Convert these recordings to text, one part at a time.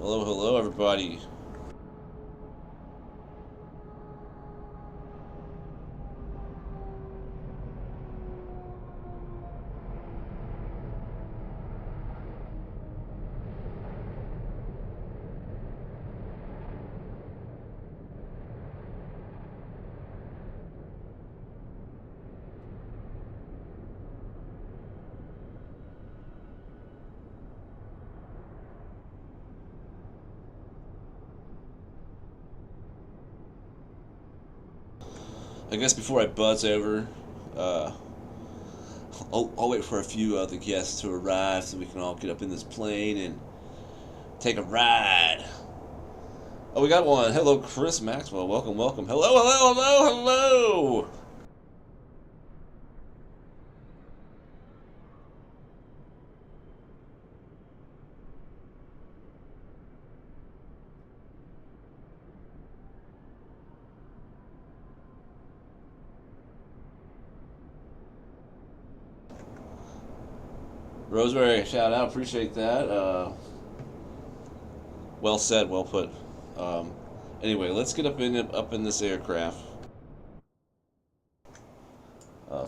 Hello, hello, everybody. I guess before I buzz over, I'll wait for a few other guests to arrive so we can all get up in this plane and take a ride. Oh, we got one. Hello, Chris Maxwell. Welcome, welcome. Hello, hello, hello, hello. Rosemary, shout out. Appreciate that. Well said, well put. Um, anyway, let's get up in this aircraft.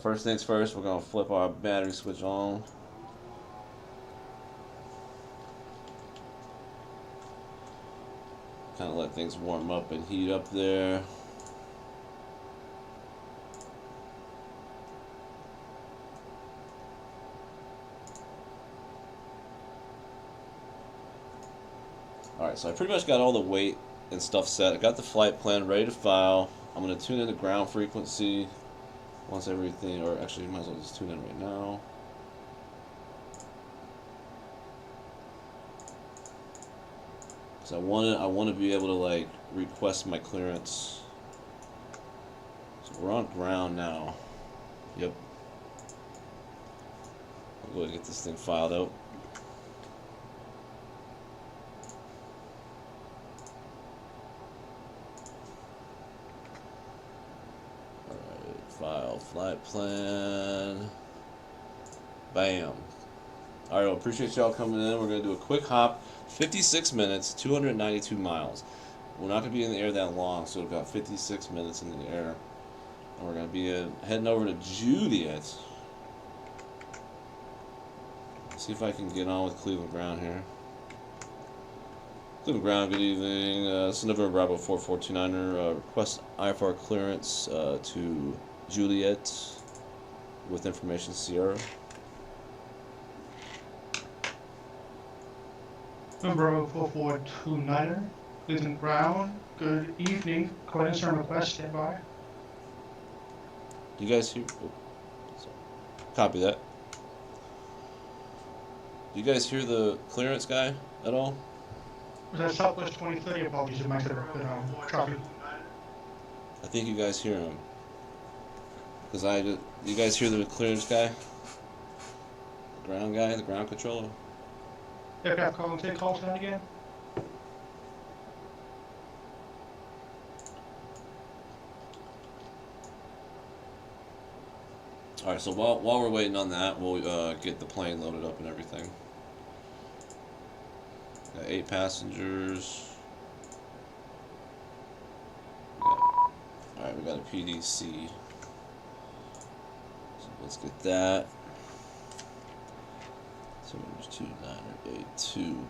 First things first, we're gonna flip our battery switch on. Kind of let things warm up and heat up there. Alright, so I pretty much got all the weight and stuff set. I got the flight plan ready to file. I'm going to tune in the ground frequency once everything, or actually, you might as well just tune in right now. So I want to be able to like request my clearance. So we're on ground now. Yep. I'll go ahead and get this thing filed out. File flight plan. Bam. Alright, well, appreciate y'all coming in. We're going to do a quick hop. 56 minutes, 292 miles. We're not going to be in the air that long, so we've got 56 minutes in the air. And we're going to be heading over to Juliet. See if I can get on with Cleveland Ground here. Cleveland Ground, good evening. This is November Bravo 4429er. Request IFR clearance to Juliet with information Sierra. Number 4429er, Cleveland Ground, good evening. Clearance and request, stand by. You guys hear? Oh, sorry. Copy that. Do you guys hear the clearance guy at all? Was that Southwest 2030? Apologies, it might have been choppy. I think you guys hear him. You guys hear the clearance guy? The ground guy, the ground controller? Aircraft call and take calls down again. Alright, so while we're waiting on that, we'll get the plane loaded up and everything. Got 8 passengers. Alright, we got a PDC. So let's get that. 72982.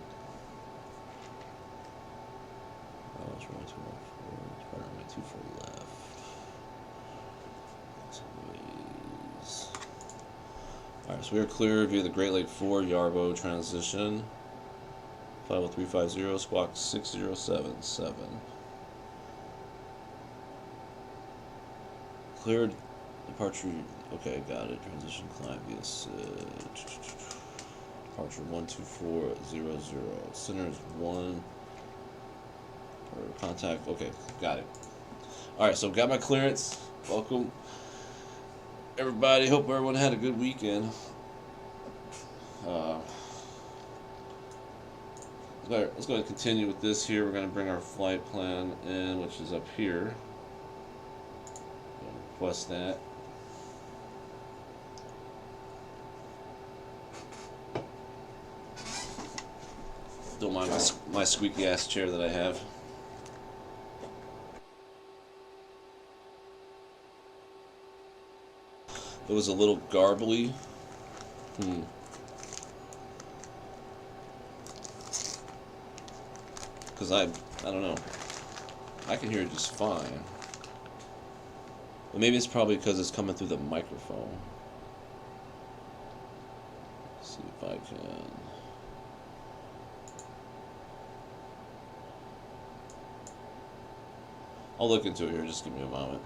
Oh, it's running 214. It's probably running 24 left. Alright, so we are clear via the Great Lake 4 Yarbo transition. 50350, squawk 6077. Cleared departure. Okay, got it. Transition climb via departure 12400. Center is 1. Or contact. Okay, got it. Alright, so got my clearance. Welcome, everybody. Hope everyone had a good weekend. Let's go ahead and continue with this here. We're going to bring our flight plan in, which is up here. Request that. Don't mind my squeaky ass chair that I have. It was a little garbly. Because I don't know. I can hear it just fine. But maybe it's probably because it's coming through the microphone. Let's see if I can. I'll look into it here. Just give me a moment.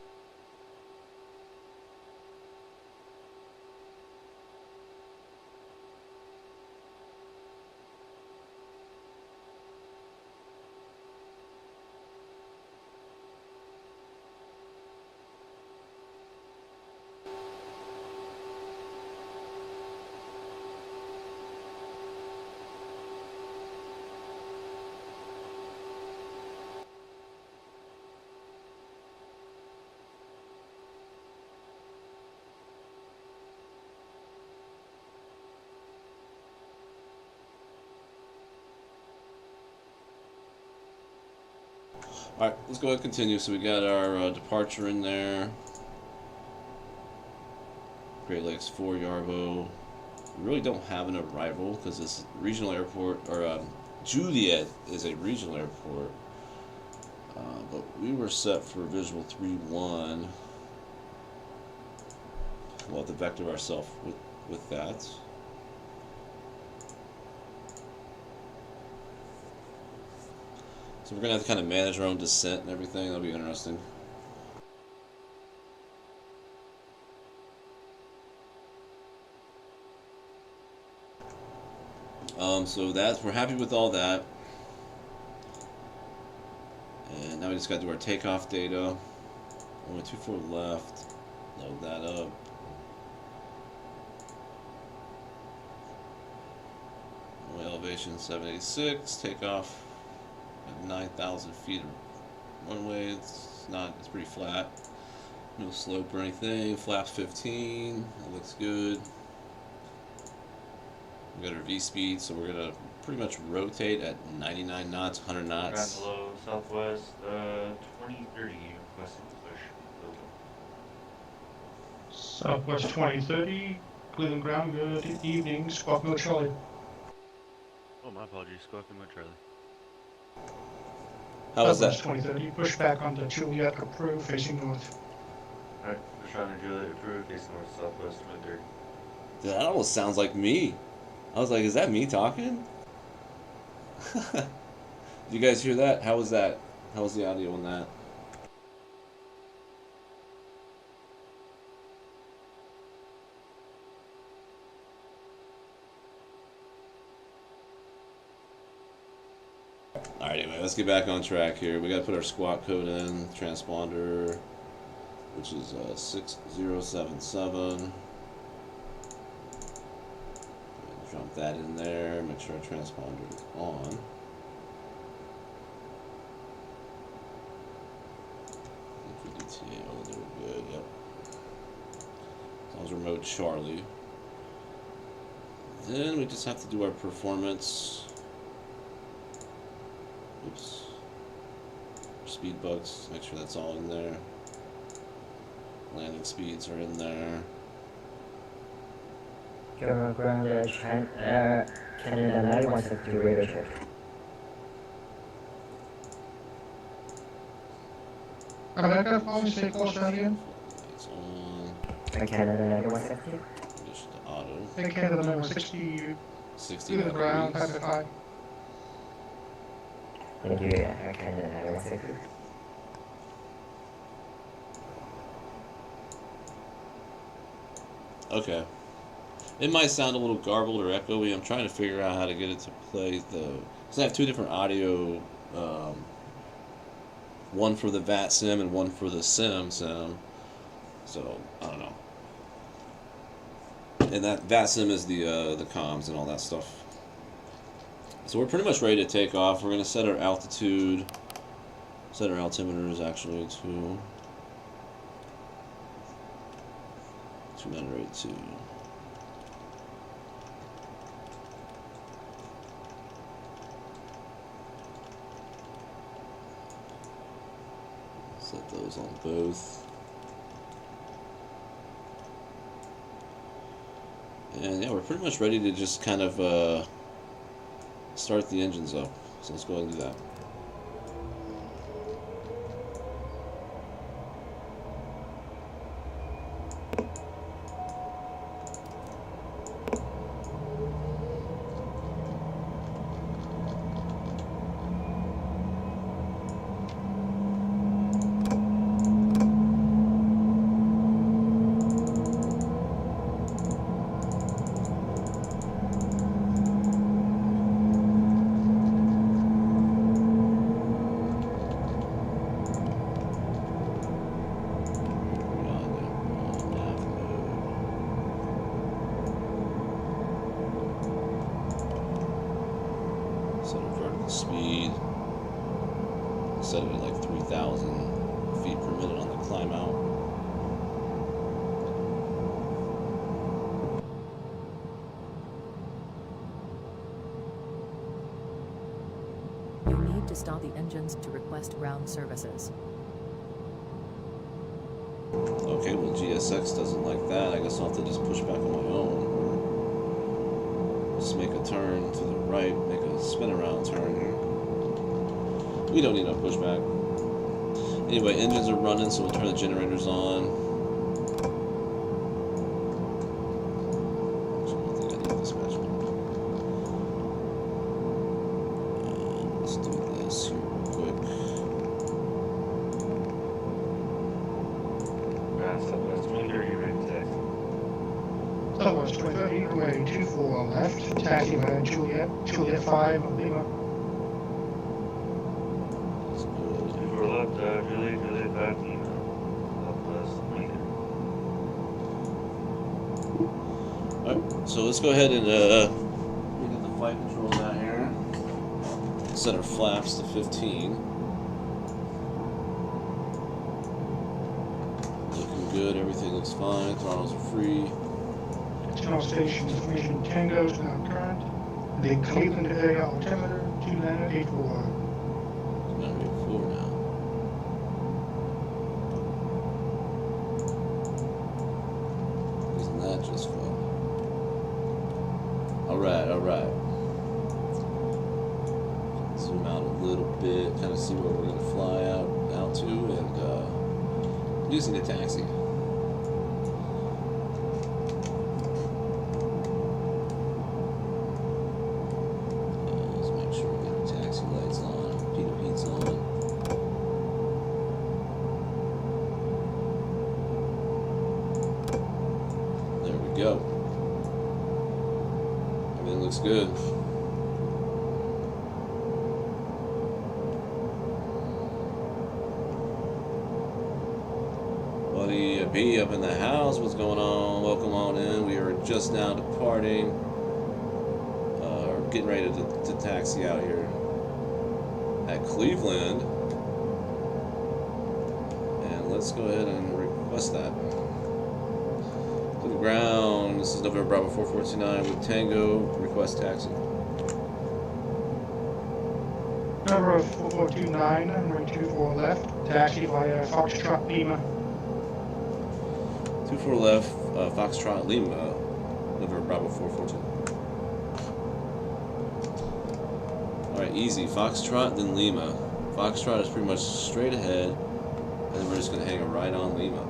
Alright, let's go ahead and continue. So we got our departure in there. Great Lakes 4 Yarbo. We really don't have an arrival because this regional airport, or Juliet is a regional airport. But we were set for visual 3-1. We'll have to vector ourselves with that. So we're going to have to kind of manage our own descent and everything. That'll be interesting. So we're happy with all that. And now we just got to do our takeoff data. 124 left. Load that up. Elevation 786. Takeoff at 9,000 feet of runway. It's pretty flat. No slope or anything. Flaps 15. That looks good. We got our V speed, so we're gonna pretty much rotate at 99 knots, 100 knots. Ground below southwest, 2030, requesting push. Southwest 2030, Cleveland ground, good evening, Squawk Mill Charlie. Oh, my apologies, Squawk Mill Charlie. How was that? Southwest 2030, push back onto Juliet, approved, facing north. Alright, push on to Juliet, approved, facing north, southwest 2030. Dude, that almost sounds like me. I was like, is that me talking? Did you guys hear that? How was that? How was the audio on that? Alright, anyway, let's get back on track here. We got to put our squawk code in, transponder, which is 6077. Jump that in there, make sure our transponder is on. DTA, oh, they were good, yep. As long as we're mode Charlie. Then we just have to do our performance. Oops. Speed bugs, make sure that's all in there. Landing speeds are in there. General ground, Canada 9162 radio check. America, always stay close, Charlie. It's on. Canada 9162. Condition to auto. Hey, Canada 960, 60 Cleveland ground, degrees. packet high. Thank you, Canada 9162. Okay. It might sound a little garbled or echoey. I'm trying to figure out how to get it to play because I have two different audio, one for the VAT sim and one for the sim. So I don't know. And that VAT sim is the comms and all that stuff. So we're pretty much ready to take off. We're gonna set our altitude, set our altimeters actually to 2982. Set those on both. And yeah, we're pretty much ready to just kind of start the engines up. So let's go ahead and do that. Speed, set it at like 3,000 feet per minute on the climb out. You need to stop the engines to request ground services. Okay, well GSX doesn't like that. I guess I'll have to just push back on my own. Or just make a turn to the right, make a spin around turn here. We don't need no pushback. Anyway, engines are running, so we'll turn the generators on. Actually, I think I need dispatch one. Let's do this here real quick. Southwest 23, ready to taxi. Southwest 23, runway 24 left, taxi by Juliet, Juliet 5, Lima. Juliet 5, Southwest 23. Alright, so let's go ahead and we get the flight controls out here. Set our flaps to 15. Looking good, everything looks fine, throttles are free. Channel station information Tango is now current. The Cleveland area altimeter 2984. 984 now. Isn't that just fun? Alright, alright. Zoom out a little bit, kind of see where we're going to fly out to, and using a taxi. Let's make sure we get our taxi lights on, Peter Pete's on. There we go. Everything looks good. Buddy B up in the house. What's going on? Welcome on in. We are just now departing. Getting ready to taxi out here at Cleveland. And let's go ahead and request that. To the ground. This is November Bravo 4429 with Tango. Request taxi. Number 4429, runway 24 left, taxi via Foxtrot Lima. 24 left, Foxtrot Lima, November Bravo 442. Alright, easy. Foxtrot, then Lima. Foxtrot is pretty much straight ahead, and then we're just going to hang a right on Lima.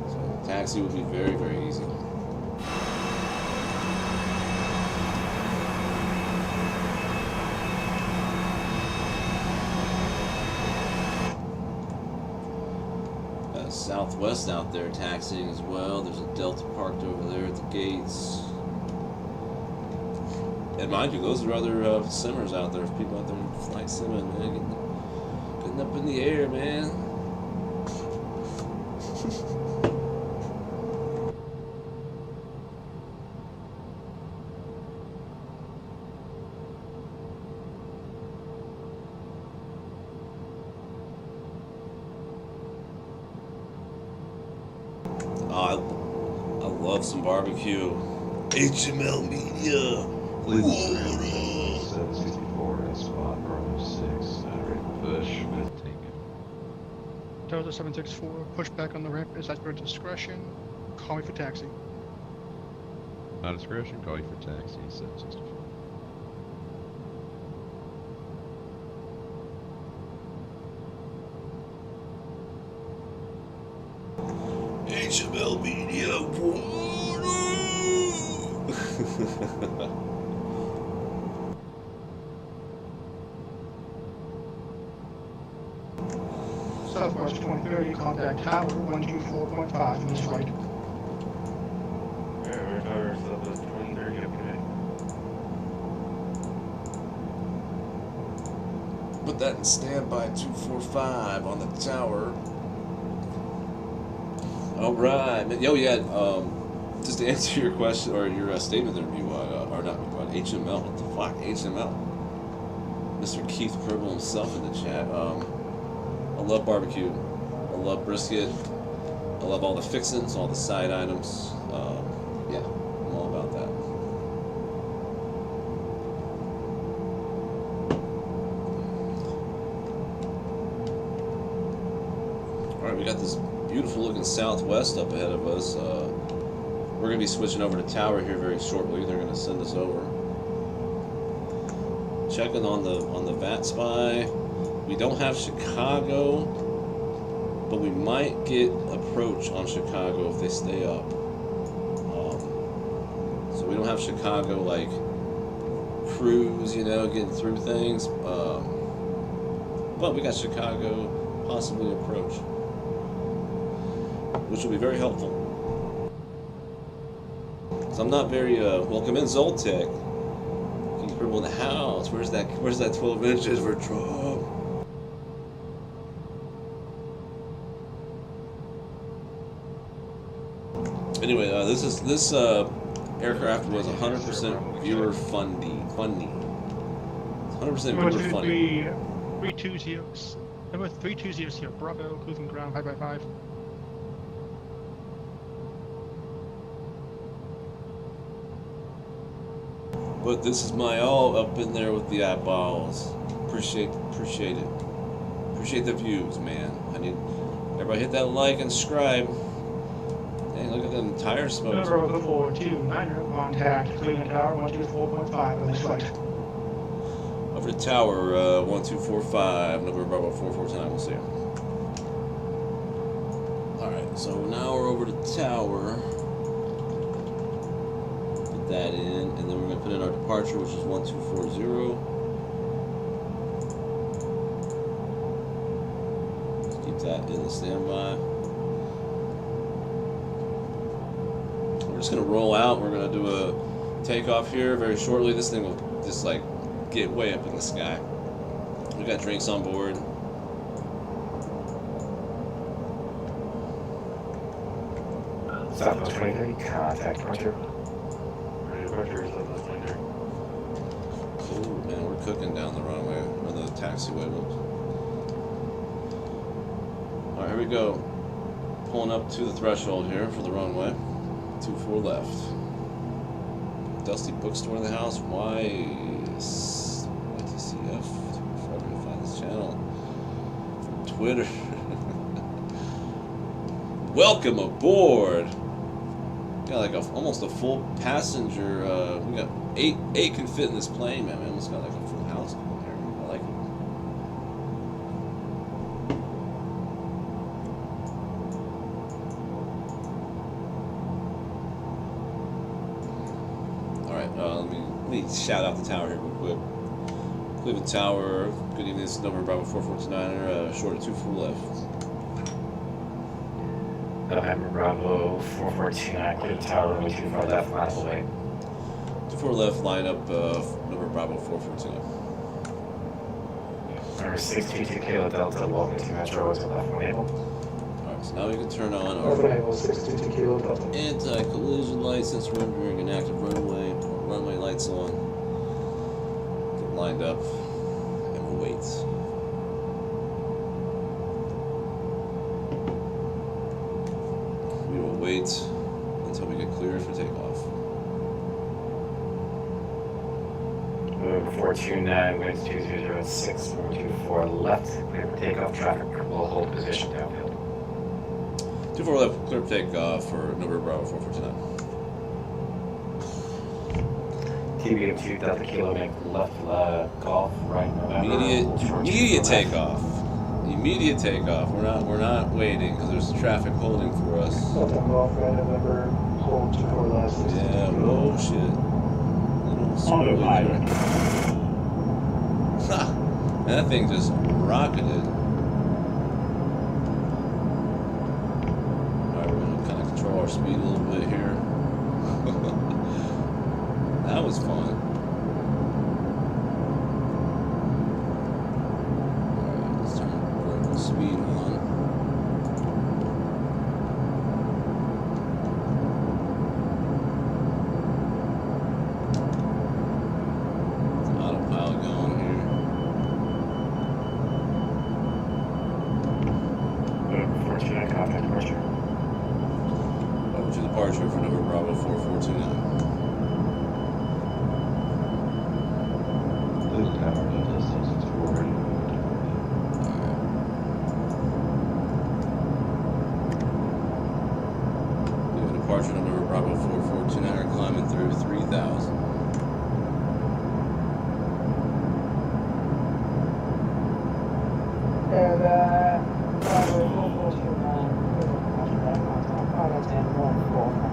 So, taxi will be very, very easy. Southwest out there taxiing as well. There's a Delta parked over there at the gates. And mind you, those are other simmers out there. People out there flight simming, man, getting up in the air, man. I love some barbecue. HML Media. Cleveland 764 at spot Bravo 6, ready to push with Tango. Delta 764, push back on the ramp is at your discretion. Call me for taxi. My discretion, call you for taxi, 764. HML Media. Southwest 2030, contact tower 124.5, east right. Alright, we're tower Southwest 2030 up today. Put that in standby 245 on the tower. All right, yo, yeah. Just to answer your question or your statement there, or not HML. What the fuck, HML? Mr. Keith Purple himself in the chat. I love barbecue. I love brisket. I love all the fixins, all the side items. Yeah, I'm all about that. All right, we got this beautiful looking Southwest up ahead of us. We're going to be switching over to Tower here very shortly. They're going to send us over. Checking on the VAT spy. We don't have Chicago, but we might get approach on Chicago if they stay up. So we don't have Chicago like cruise, getting through things. But we got Chicago possibly approach, which will be very helpful. So I'm not very welcome in Zoltec. Keep people in the house. Where's that 12 inches for Trump? Anyway, this aircraft was 100% viewer funding. 100% viewer funding. 320, number 320, Bravo, cruising ground 5x5. But this is my all up in there with the eyeballs. Appreciate it. Appreciate the views, man. I need everybody hit that like and subscribe. Dang, look at them tire smokes. Number 429, contact Cleveland Tower 124.5 on this flight. Over to Tower 1245, number Bravo 449. We'll see you. Alright, so now we're over to Tower. Put that in, and then we're going to put in our departure, which is 1240. Let's keep that in the standby. We're just going to roll out. We're going to do a takeoff here very shortly. This thing will just like get way up in the sky. We got drinks on board. Southwest 2030, contact departure. Departure Southwest 2030. Ooh, man, we're cooking down the runway, or the taxiway. Alright, here we go. Pulling up to the threshold here for the runway. 24 left. Dusty Bookstore in the house. YTCF. Forever to find this channel. From Twitter. Welcome aboard. Got like almost a full passenger. We got eight can fit in this plane, man. We almost got like a full house in there. I like it. Let me shout out the tower here real quick. Cleveland Tower, good evening. This is number Bravo 449er, short of 24 left. November Bravo 4429, Cleveland Tower, runway 24 left, miles away. 24 left, line up, number Bravo 449. Number 622 Kilo Delta, welcome to Metro, is left one able. Alright, so now we can turn on our Open able 622 Kilo Delta. anti-collision lights since we're entering an active runway. Runway lights on. Get lined up, and we'll wait. We will wait until we get cleared for takeoff. 429, winds 2006, 424 left, clear for takeoff, traffic We'll hold position downfield. 24 left, clear takeoff for November Bravo 449. TBM 2 Delta Kilo, make left Golf, right November. Immediate hold short 2 immediate for left. takeoff. Immediate takeoff. We're not waiting because there's traffic holding for us. Delta Golf, right November, hold 2 for left. Yeah, whoa shit. Little squirrely Autopilot. there. Ha! And that thing just rocketed. Alright, we're gonna kinda control our speed a little bit here. That was fun. Alright, let's turn vertical speed on. Autopilot going here. November 429, contact departure. Over to departure for November Bravo 4429. Those towers are distance is 400. Doing departure November Bravo 4429, climbing through 3,000. And Bravo 4429, pilot and 145.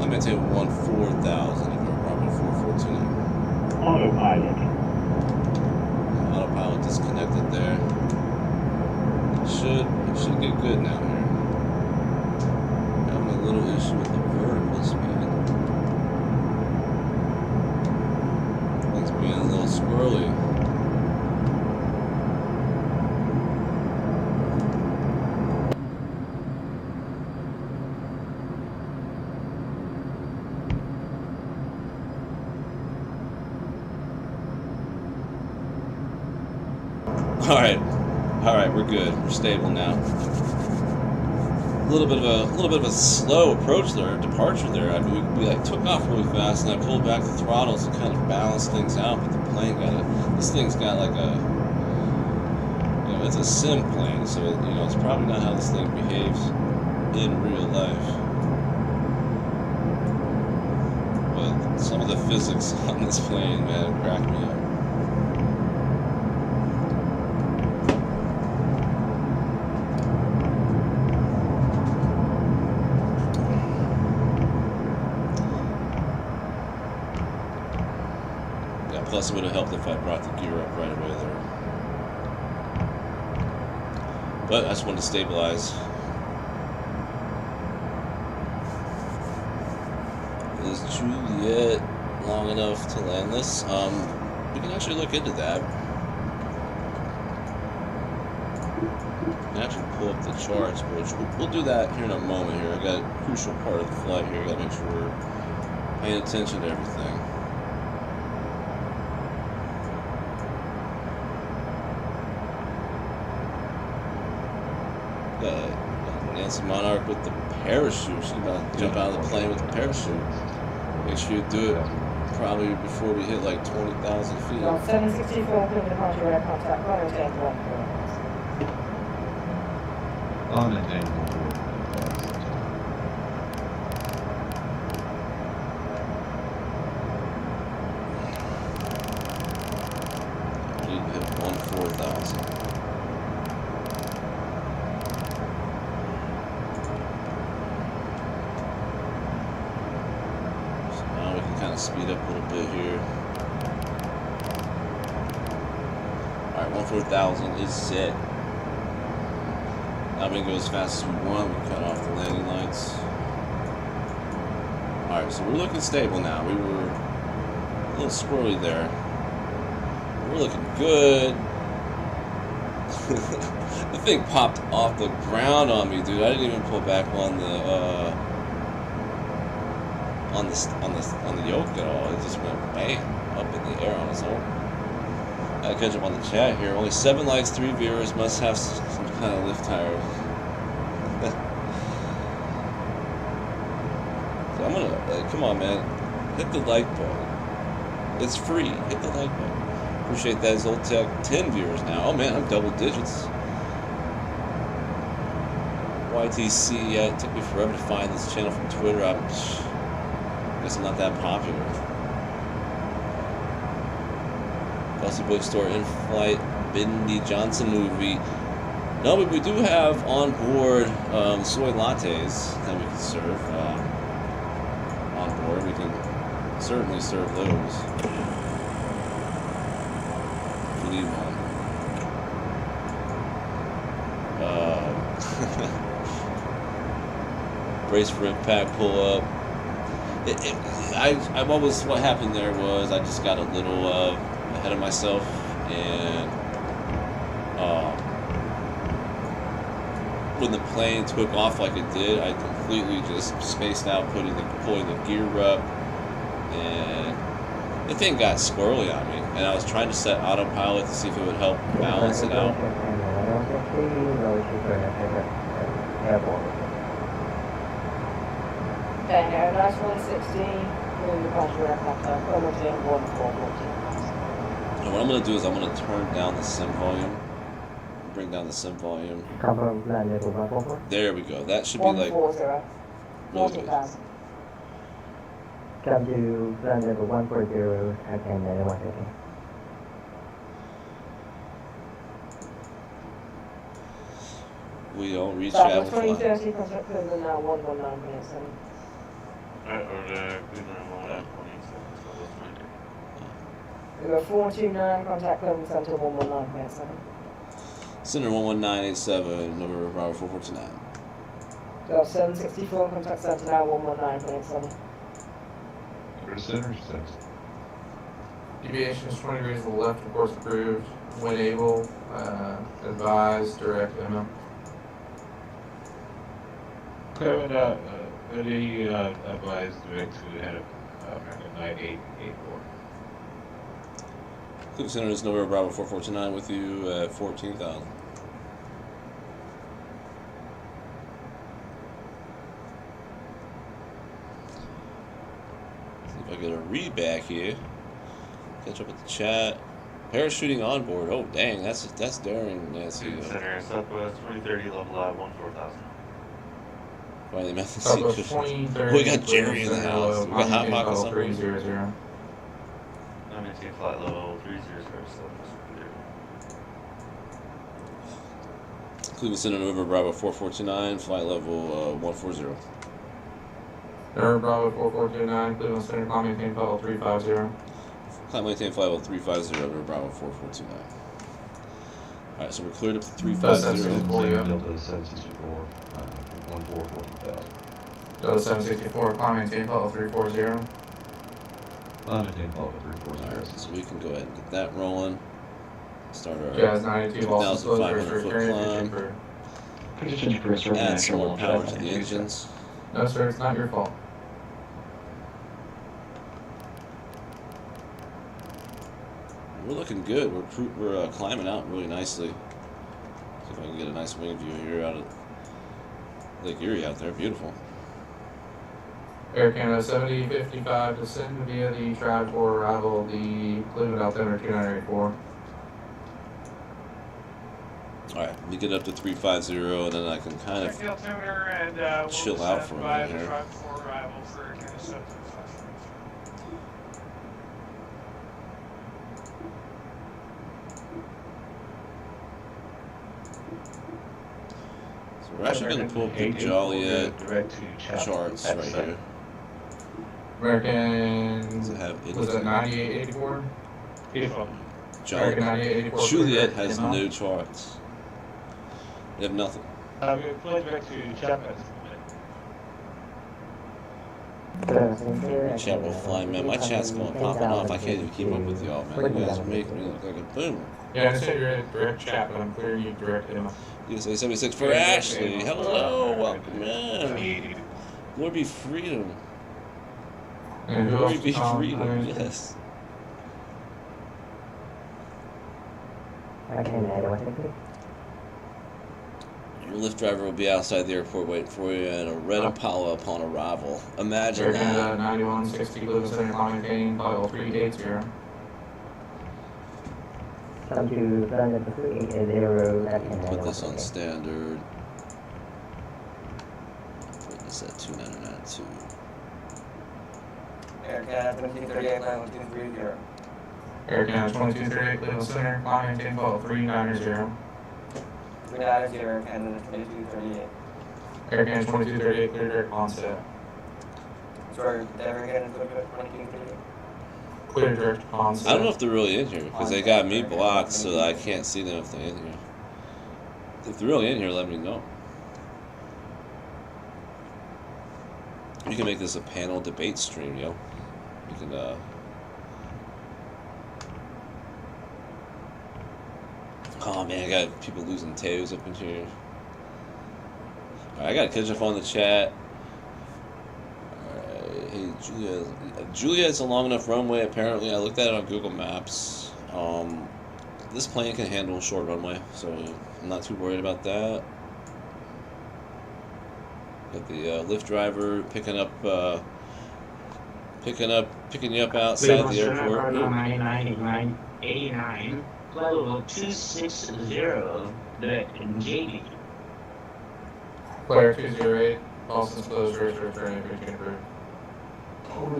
I'm gonna take 14,000 November Bravo 4429. Autopilot. Autopilot disconnected there. Should get good now here. Having a little issue with the vertical speed. Things being a little squirrely. All right, we're good. We're stable now. A little bit of a slow approach there, departure there. I mean, we like took off really fast, and I pulled back the throttles to kind of balance things out. But the plane this thing's got like a, it's a sim plane, so it's probably not how this thing behaves in real life. But some of the physics on this plane, man, cracked me up. Plus, it would have helped if I brought the gear up right away there. But I just wanted to stabilize. Is Juliet long enough to land this? We can actually look into that. We can actually pull up the charts, which we'll do that here in a moment here. I got a crucial part of the flight here. I got to make sure we're paying attention to everything. Nancy Monarch with the parachute. She's about to jump out of the plane with the parachute. Make sure you do it probably before we hit like 20,000 feet. Well, 764, clear departure, air contact, runway 10 1. On an angle. We need to hit 14,000. Speed up a little bit here. Alright, 14,000 is set. Now we can go as fast as we want. We can cut off the landing lights. Alright, so we're looking stable now. We were a little squirrely there. We're looking good. The thing popped off the ground on me, dude. I didn't even pull back on the on the yoke at all. It just went bang up in the air on its own. I catch up on the chat here. Only 7 lights, 3 viewers. Must have some kind of lift tires. So I'm gonna come on, man. Hit the like button. It's free. Hit the like button. Appreciate that, Zoltec. 10 viewers now. Oh man, I'm double digits. YTC, yeah, it took me forever to find this channel from Twitter. I guess I'm not that popular. Kelsey Bookstore, In-Flight, Bindi Johnson movie. No, but we do have on board soy lattes that we can serve on board. We can certainly serve those if you need one. Brace for impact, pull up. What happened there was I just got a little ahead of myself, and when the plane took off like it did, I completely just spaced out pulling the gear up, and the thing got squirrely on me, and I was trying to set autopilot to see if it would help balance it out. Okay, now nice 116, moving departure aircraft type, Clementine 1414. And what I'm going to do is I'm going to turn down the sim volume. Bring down the sim volume. Confirm land level 144. There we go. That should be like 140, really good. 14,000. Come to land level 140, again 150. We don't reach Travel travel flight. 2030, contact Cleveland now 119.7. Alright, or the Cleveland 127, so that's 90. We go 429, contact Cleveland Center 119.7. Center 11987, number Bravo 4429. Go 764, contact Center now 119.7. Go to center, 6. Deviation is 20 degrees to the left, of course approved. When able, advise, direct MO. Clement, the advised direct to head of American 9884. Cleveland Center is number Bravo 4429 with you at 14,000. See if I get a read back here. Catch up with the chat. Parachuting on board. Oh dang, that's daring, Nancy. Cleveland Center, Southwest 2030, level live 14,000. Finally met the Southwest secret. 2030. We got Jerry in the house. We got Hot Pocket somewhere. 300. I maintain flight level 300, Southwest 30. Cleveland Center, November Bravo 4429, flight level 140. November Bravo 4429, Cleveland Center, climb maintain flight level 350. Climb maintain flight level 350, November Bravo 4429. Alright, so we're cleared up to 350. Delta 764, 14,000. Delta 764, climb maintain flight level 340. Maintain flight level 340. Alright, so we can go ahead and get that rolling. Start our Jazz 92, lost 2,500 foot climb. Add some more power to the engines. No sir, it's not your fault. We're looking good. We're climbing out really nicely. See if I can get a nice wing view here out of Lake Erie out there. Beautiful. Air Canada 7055, descend via the track for arrival of the Cleveland Altimeter 2984. Alright, let me get up to 350 and then I can kind of chill out for a minute here. So we're actually going to pull up the Juliet charts right here. American, Does it have was it anything? 9884? Beautiful. American 9884. Juliet has no charts. They have nothing. We're flying back to Japan. Chat will fly, man. My chat's going popping off. I can't even keep up with y'all, man. You guys are making me look like a boomer. Yeah, I understand you're in direct chat, but I'm clearing you direct MO. USA 76 for Ashley. Hello, welcome in. Glory be freedom. And who Glory else? be freedom. Yes. Okay, 150. Your Lyft driver will be outside the airport waiting for you in a red Impala upon arrival. Imagine Air that. Canada 9160, Cleveland Center, climb maintain, flight level 380. Welcome to flight level 3880 at Put this on 1091. standard. Put this at 2992. Air Canada 2238, line 1230. Air Canada 2238, Cleveland Center, climb maintain fault 390. 390, Air Canada 2238. Air Canada 2238, clear direct onset. Sorry, Air Canada 2238. Clear direct onset. I don't know if they're really in here because they got me blocked, so I can't see them if they're in here. If they're really in here, let me know. We can make this a panel debate stream, yo. We can, Oh man, I got people losing tails up in here. Alright, I got to catch up on the chat. Alright, hey Juliet. Juliet's a long enough runway, apparently. I looked at it on Google Maps. This plane can handle a short runway, so I'm not too worried about that. Got the lift driver picking you up outside the airport. 8989, level 260, direct JD. Player 208, Boston's closed, return, everything approved. And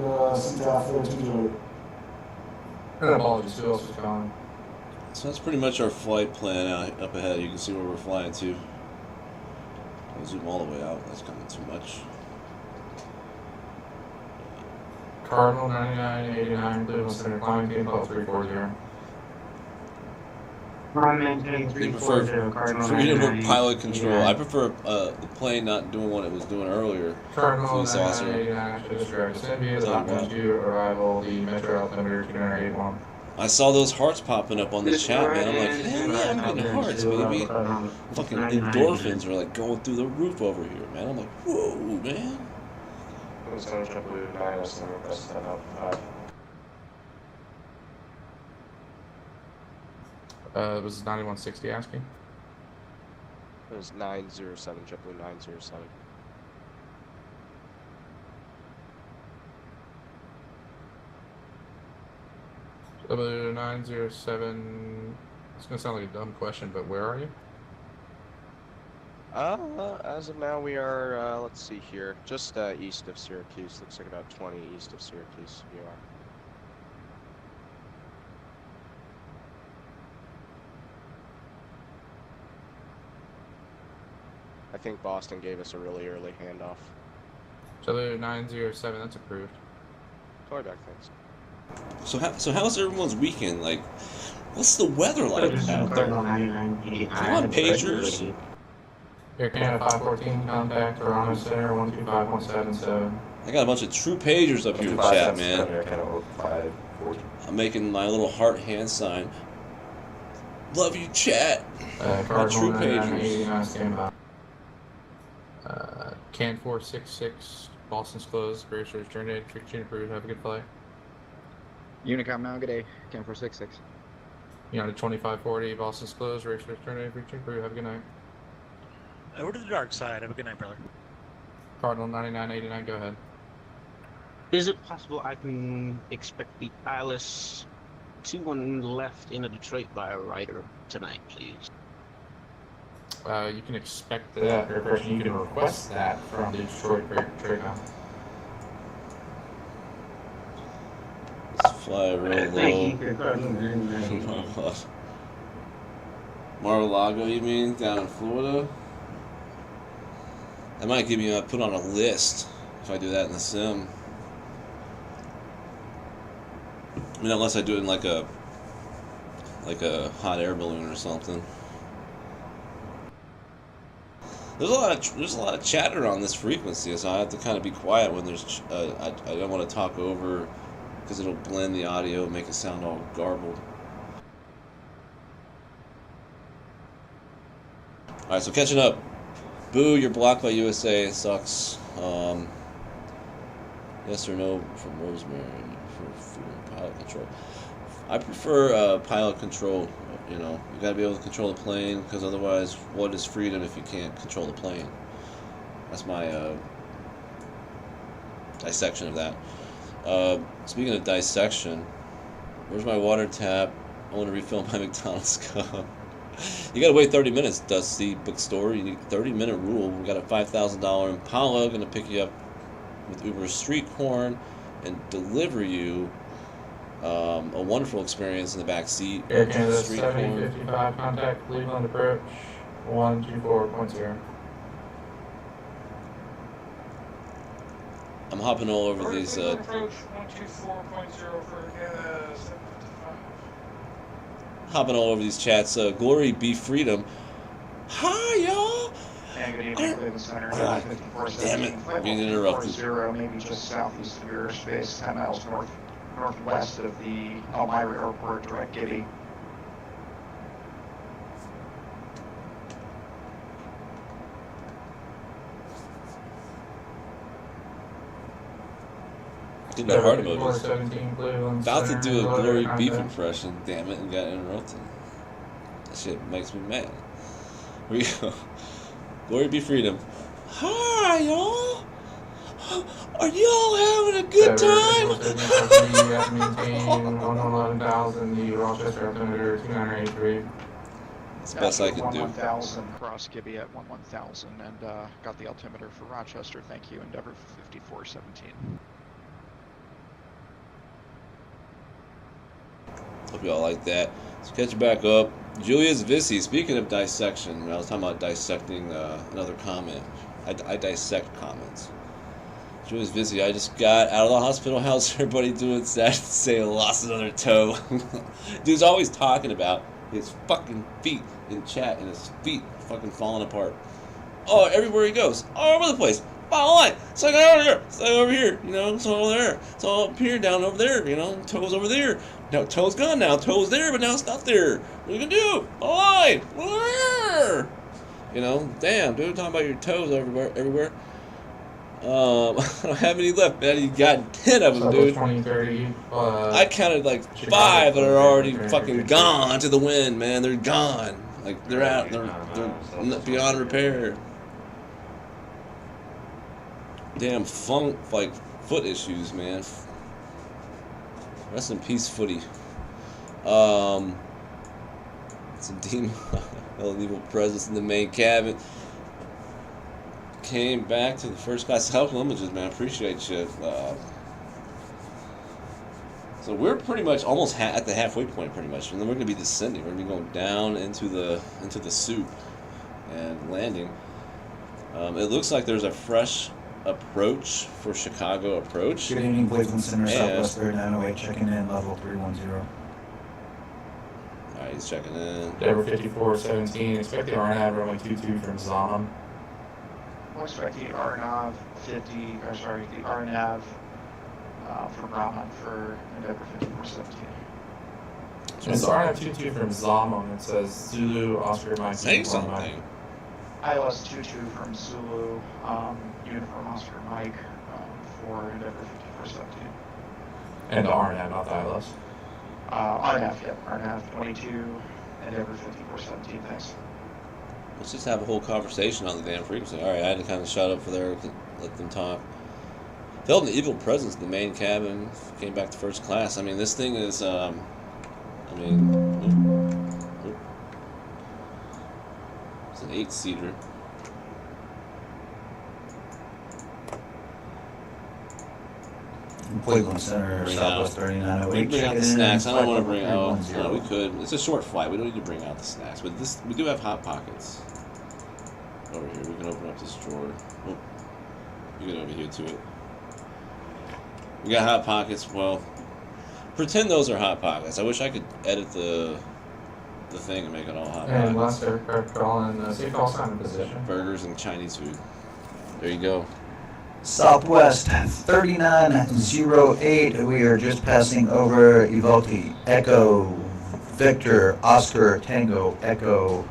apologies, who else was calling? So that's pretty much our flight plan up ahead. You can see where we're flying to. I'll zoom all the way out. That's kind of too much. Cardinal 9989, Cleveland Center, climb maintain fault 340. They prefer freedom of pilot control. I prefer the plane not doing what it was doing earlier. Cardinal Police officer. 9989, should describe descend via the Hotman 2 arrival, the Metro altimeter 2981. I saw those hearts popping up on the chat, man. I'm like, hell yeah, I'm getting hearts, baby. Fucking endorphins are like going through the roof over here, man. I'm like, whoa, man. Was 9160 asking? It was 907, JetBlue 907. JetBlue 907. It's gonna sound like a dumb question, but where are you? As of now, we are, let's see here, just east of Syracuse. Looks like about 20 east of Syracuse. You are. I think Boston gave us a really early handoff. JetBlue 907, that's approved. Toy back, thanks. So how's everyone's weekend? Like, what's the weather like out there? Come on, pagers. Air Canada 514, contact Toronto Center 125177. I got a bunch of true pagers up here in chat, man. I'm making my little heart hand sign. Love you, chat. My true pagers. Standby. Can 466, Boston's closed, British return date, Trick approved, have a good flight. Unicom now, good day, Can 466. United 2540, Boston's closed, British return date, Trick approved, have a good night. Over to the dark side, have a good night, brother. Cardinal 9989, go ahead. Is it possible I can expect the ILS 21 left in the Detroit by a rider tonight, please? You can expect that, or person, you can request that from the Detroit Trade now. Let's fly real low. Mar-a-Lago, you mean? Down in Florida? That might give me put on a list if I do that in the sim. I mean, unless I do it in like a hot air balloon or something. There's a lot of chatter on this frequency, so I have to kind of be quiet when there's. I don't want to talk over because it'll blend the audio, make it sound all garbled. All right, so catching up. Boo, you're blocked by USA. It sucks. Yes or no from Rosemary for pilot control. I prefer pilot control. You know, you gotta be able to control the plane, because otherwise, what is freedom if you can't control the plane? That's my dissection of that. Speaking of dissection, where's my water tap? I want to refill my McDonald's cup. You gotta wait 30 minutes, Dusty Bookstore. You need 30-minute rule. We got a $5,000 Impala gonna pick you up with Uber Street Corn and deliver you a wonderful experience in the back seat. Air Canada Street Corn. 7055, contact Cleveland approach 124.0. I'm hopping all over these. Approach 124.0 for Canada 755. Hopping all over these chats. Glory be freedom. Hi, y'all. And good evening, Cleveland Center. God, 5417. damn it, I'm being interrupted. 40, maybe just southeast of your airspace, 10 miles northwest of the Elmira Airport, direct Gibby. Did my heart emojis. 417 Cleveland About to Center, do a Glory contact. Beef impression, damn it, and got interrupted. That shit makes me mad. Here we go. Glory be freedom. Hi, y'all. Are y'all having a good time? You have to maintain 111,000, the Rochester altimeter 2983. That's the best I can do. 1000 cross Gibby at 1000 and got the altimeter for Rochester. Thank you, Endeavor 5417. Hope y'all like that. So catch you back up. Juliet's Visi, speaking of dissection, I was talking about dissecting another comment. I dissect comments. Juliet's Visi, I just got out of the hospital. How's everybody doing? Sad to say I lost another toe. Dude's always talking about his fucking feet in chat and his feet fucking falling apart. Oh, everywhere he goes. All over the place. Bottom line. It's like over here. It's like over here. You know, it's all over there. It's all up here, down over there. You know, toes over there. No, toe's gone now. Toe's there, but now it's not there. What are you gonna do? Bottom line. You know, damn, dude, talking about your toes everywhere. I don't have any left, man. You got 10 of them, dude. 2030. I counted like 5 that are already fucking gone to the wind, man. They're gone. Like, they're out. They're beyond repair. Damn like, foot issues, man. Rest in peace, footy. Some demon evil presence in the main cabin. Came back to the first class health images, man. Appreciate you. So we're pretty much almost at the halfway point, pretty much, and then we're gonna be descending. We're gonna be going down into the soup and landing. It looks like there's a fresh approach for Chicago approach. Good evening, Cleveland Center, Southwest 3908, checking in, level 310. Alright, he's checking in. Denver 5417, expect the RNAV runway 22 from Zom. We'll expect the RNAV 50, or sorry, the RNAV from Rahman for Endeavor 5417. It's RNAV 22 from Zom, it says Zulu, Oscar, Mike. Say something. ILS 22 from Zulu, Uniform Oscar Mike for Endeavor 5417. And the RNAV, not the ILS. RNAV, yep, RNAV 22, Endeavor 5417, thanks. Let's just have a whole conversation on the damn frequency. Alright, I had to kind of shut up for there, let them talk. Felt an evil presence in the main cabin, came back to first class. I mean, this thing is, it's an 8-seater. Cleveland Center, Southwest 3908. Bring out the snacks. I don't want to bring out. No, we could. It's a short flight. We don't need to bring out the snacks. But we do have hot pockets. Over here, we can open up this drawer. Oh, you get over here to it. We got hot pockets. Well, pretend those are hot pockets. I wish I could edit the thing and make it all hot pockets. And last aircraft call in, safe call sign in position. Burgers and Chinese food. There you go. Southwest 3908, we are just passing over Evolte, Echo, Victor, Oscar, Tango, Echo.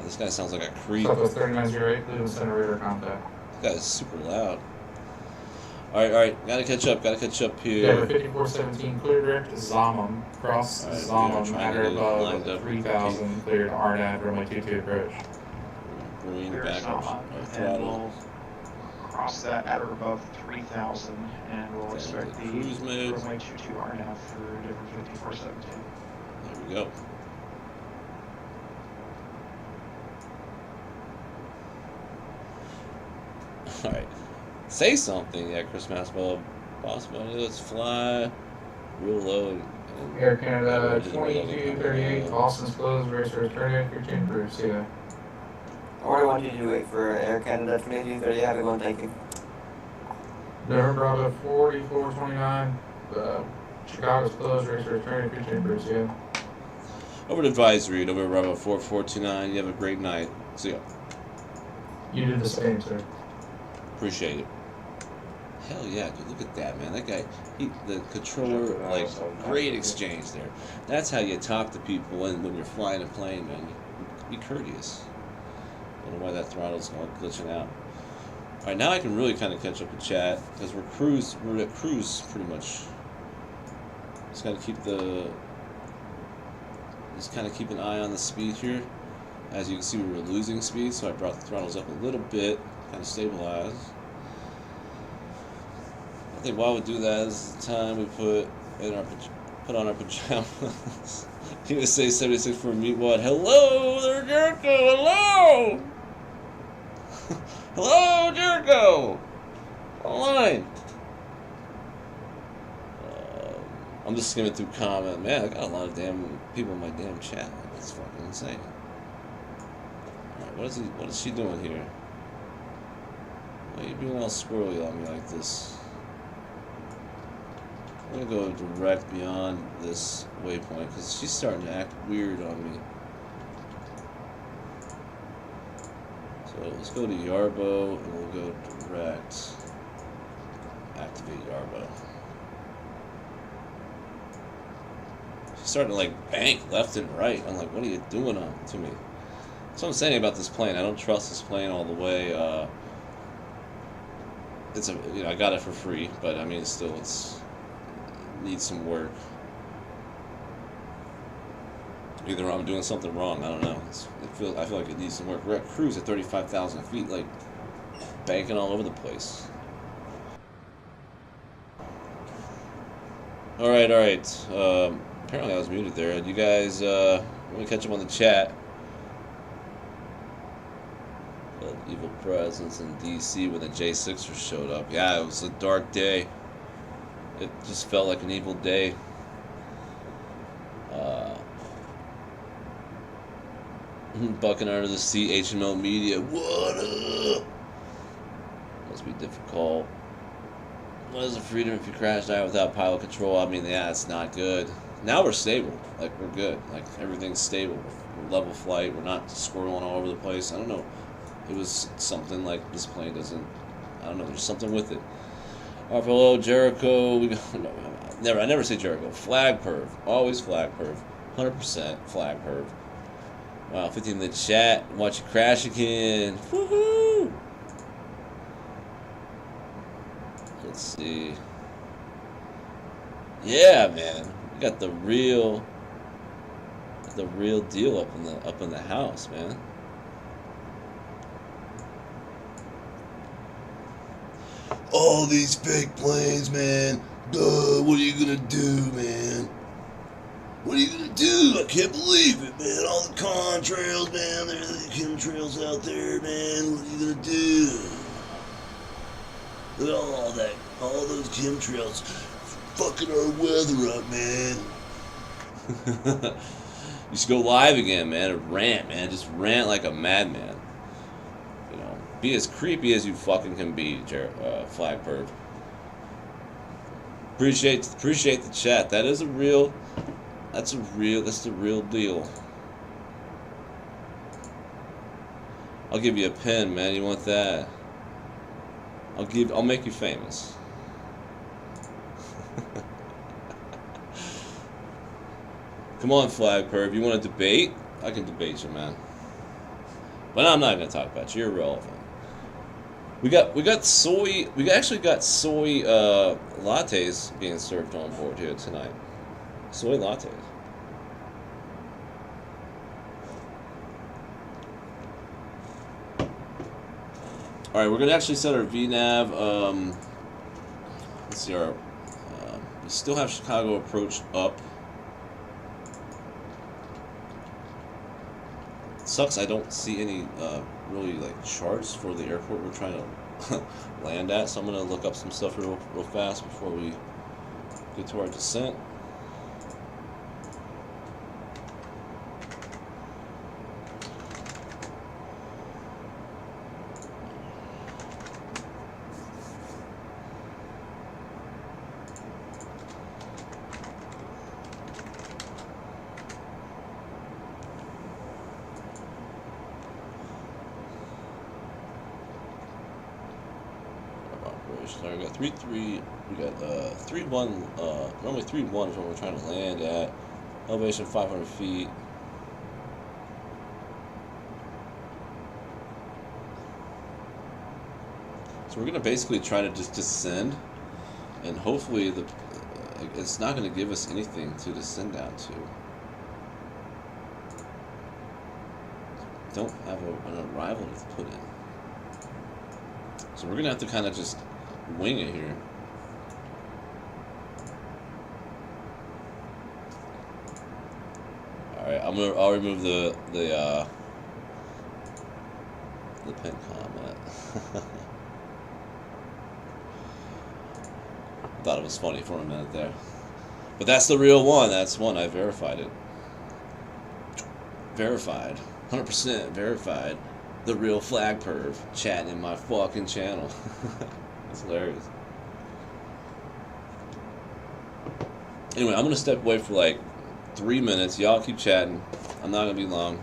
This guy sounds like a creep. Southwest 3908, Cleveland Center radar contact. This guy is super loud. Alright, gotta catch up here. Denver 5417, clear direct to Zomum, cross Zomum, at or above 3000, cleared RNAV, runway 22 approach. Bring back our throttle. Cross that at or above 3,000, and we'll expect the runway 22 RNAV for Denver 5417. There we we go. Alright. Say something, yeah, Chris Maswell. Possibility, let's fly real low. And Air Canada 2238, Austin's closed, racer turn 15 for CA. Order 128 for Air Canada 2230, have it one, thank you. November Bravo 4429, Chicago's closed, racer turn 15 for CA. Over to advisory, November Bravo 4429. You have a great night. See ya. You did the same, sir. Appreciate it. Hell yeah, dude, look at that, man. That guy, the controller, like, great exchange there. That's how you talk to people when you're flying a plane, man. Be courteous. Don't know why that throttle's all glitching out. Alright, now I can really kind of catch up with chat, because we're at cruise, pretty much. Just gotta keep kind of keep an eye on the speed here. As you can see, we were losing speed, so I brought the throttles up a little bit, kind of stabilize. I think while we do that, this is the time we put on our pajamas. USA 76 for Meatwad. Hello there, Jericho. Hello. Hello, Jericho. Online. I'm just skimming through comment. Man, I got a lot of damn people in my damn chat. That's fucking insane. Alright, what is she doing here? Why are you being all squirrely on me like this? I'm gonna go direct beyond this waypoint because she's starting to act weird on me. So let's go to Yarbo and we'll go direct. Activate Yarbo. She's starting to like bank left and right. I'm like, what are you doing to me? That's what I'm saying about this plane. I don't trust this plane all the way. It's I got it for free, but I mean, it needs some work. Either I'm doing something wrong. I don't know. I feel like it needs some work. We're at cruise at 35,000 feet, like banking all over the place. All right. Apparently I was muted there. You guys, let me catch up on the chat. Evil presence in DC when the J6ers showed up. Yeah, it was a dark day. It just felt like an evil day. Bucking under the seat, HMO Media. What up? Must be difficult. What is the freedom if you crash die without pilot control? I mean, yeah, it's not good. Now we're stable. Like, we're good. Like, everything's stable. We're level flight. We're not squirreling all over the place. I don't know. It was something like this plane doesn't. I don't know. There's something with it. All right, hello, Jericho. I never say Jericho. Flag perv. Always flag perv. 100% flag perv. Wow, 15 in the chat. Watch you crash again. Woohoo! Let's see. Yeah, man. We got the real deal up in the house, man. All these fake planes, man. Duh, what are you gonna do, man? What are you gonna do? I can't believe it, man. All the contrails, man. There's the chemtrails out there, man. What are you gonna do? Look at all those chemtrails fucking our weather up, man. You should go live again, man, and rant, man. Just rant like a madman. You know, be as creepy as you fucking can be, Flag Perv. Appreciate the chat. That's the real deal. I'll give you a pen, man. You want that? I'll make you famous. Come on, Flag Perv. You want to debate? I can debate you, man. But I'm not gonna talk about you. You're irrelevant. We actually got soy lattes being served on board here tonight. Soy lattes. All right, we're gonna actually set our VNav. Let's see, we still have Chicago approach up. Sucks I don't see any really like charts for the airport we're trying to land at, so I'm gonna look up some stuff real fast before we get to our descent. We got 3-3. We got 3-1. Normally 3-1 is what we're trying to land at. Elevation 500 feet. So we're gonna basically try to just descend, and hopefully it's not gonna give us anything to descend down to. Don't have an arrival to put in. So we're gonna have to kind of just wing it here. All right, I'll remove the pin comment. Thought it was funny for a minute there, but that's the real one. That's one. I verified it. Verified, 100% verified. The real flag perv chatting in my fucking channel. It's hilarious. Anyway, I'm gonna step away for like 3 minutes. Y'all keep chatting. I'm not gonna be long.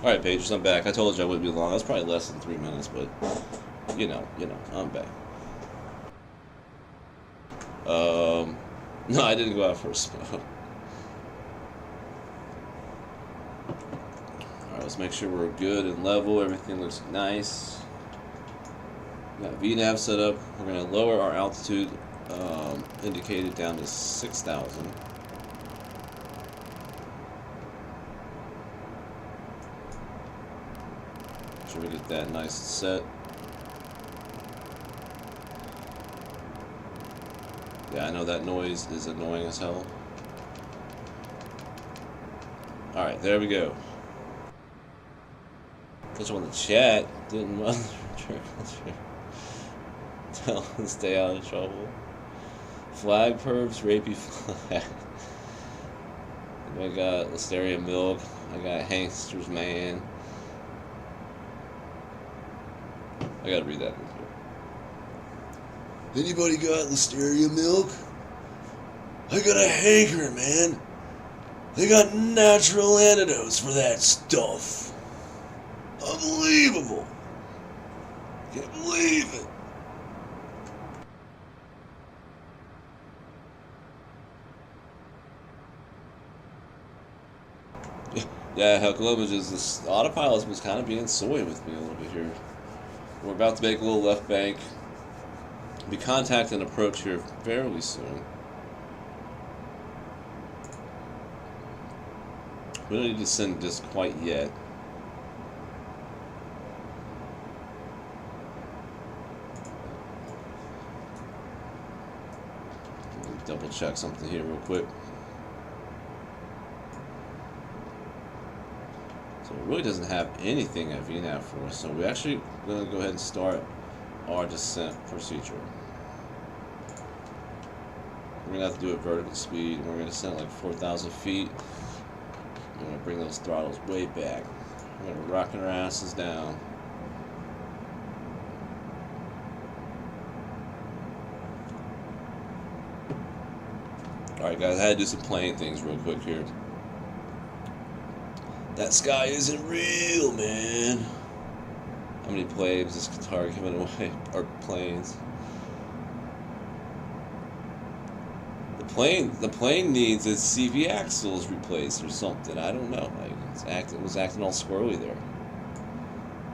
Alright, Pages, I'm back. I told you I wouldn't be long. That was probably less than 3 minutes, but you know, I'm back. No, I didn't go out for a smoke. Alright, let's make sure we're good and level. Everything looks nice. Got VNAV set up. We're going to lower our altitude indicated down to 6,000. Sure we get that nice and set. Yeah, I know that noise is annoying as hell. Alright, there we go. Just on the chat didn't Tell them to stay out of trouble. Flag perps, rapey flag. I got Listeria Milk. I got Hankster's Man. I gotta read that real quick. Anybody got Listeria Milk? I got a hanker, man. They got natural antidotes for that stuff. Unbelievable. Can't believe it. Yeah, Huckleberry just this autopilot was kind of being soy with me a little bit here. We're about to make a little left bank. Be contact and approach here fairly soon. We don't need to send this quite yet. Double check something here real quick. So it really doesn't have anything at VNAV for us, so we're actually going to go ahead and start our descent procedure. We're going to have to do it vertical speed, and we're going to descend like 4,000 feet. We're going to bring those throttles way back. We're going to rocking our asses down. Alright guys, I had to do some plane things real quick here. That sky isn't real, man. How many planes is this guitar giving away? Or planes? The plane needs its CV axles replaced or something. I don't know. Like it was acting all squirrely there.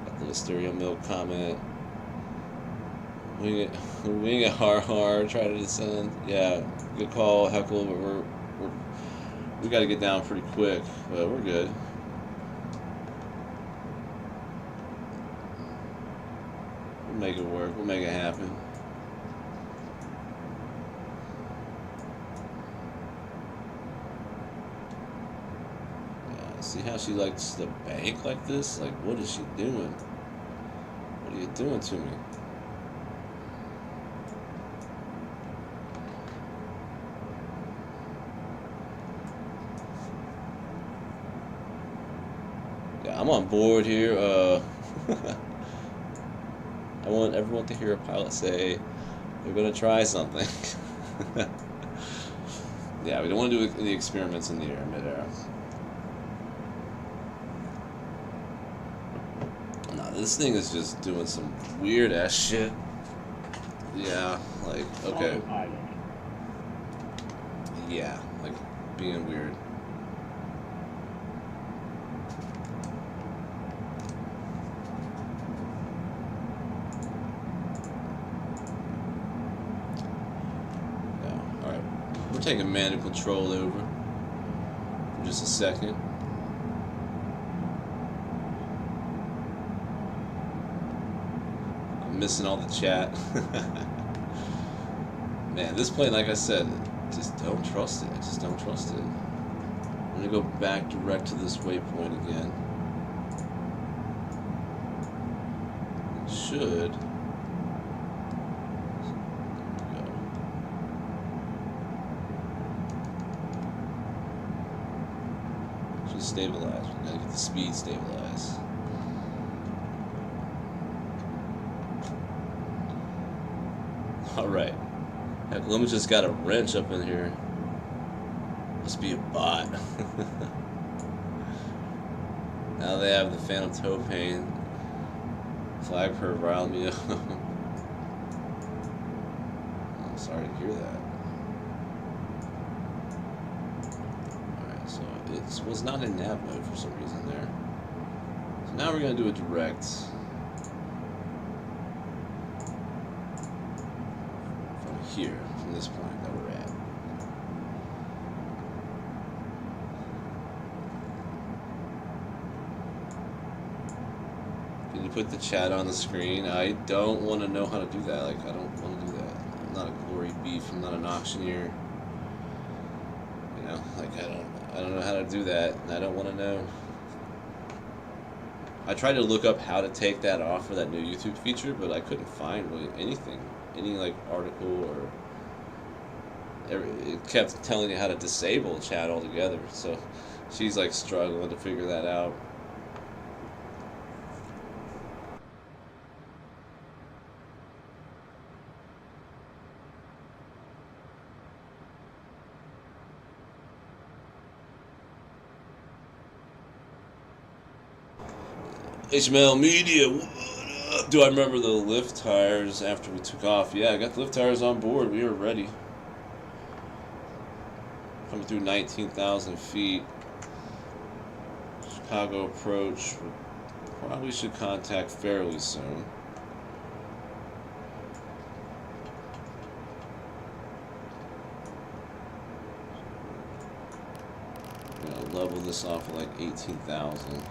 Got the Listeria Milk comment. Wing it hard, try to descend. Yeah, good call, Heckle, but we got to get down pretty quick, but we're good. We'll make it work. We'll make it happen. Yeah, see how she likes the bank like this? Like, what is she doing? What are you doing to me? I'm on board here. I want everyone to hear a pilot say, "We're gonna try something." Yeah, we don't want to do the experiments in the air, midair. No, this thing is just doing some weird ass shit. Yeah, like okay. Yeah, like being weird. We're taking manual control over for just a second. I'm missing all the chat. Man, this plane, like I said, just don't trust it. I just don't trust it. I'm gonna go back direct to this waypoint again. It should. Stabilize. We gotta get the speed stabilized. Alright. Heck, Lemon just got a wrench up in here. Must be a bot. Now they have the Phantom Toe Pain. Flag her riled me up. I'm sorry to hear that. It was not in nav mode for some reason there. So now we're going to do it direct. From here, from this point that we're at. Can you put the chat on the screen? I don't want to know how to do that. Like, I don't want to do that. I'm not a glory beef. I'm not an auctioneer. You know, like I don't know how to do that, and I don't want to know. I tried to look up how to take that off for that new YouTube feature, but I couldn't find really anything, any like article or. It kept telling you how to disable chat altogether, so she's like struggling to figure that out. HML Media, what up? Do I remember the lift tires after we took off? Yeah, I got the lift tires on board. We were ready. Coming through 19,000 feet. Chicago approach. We probably should contact fairly soon. I'm gonna level this off at like 18,000.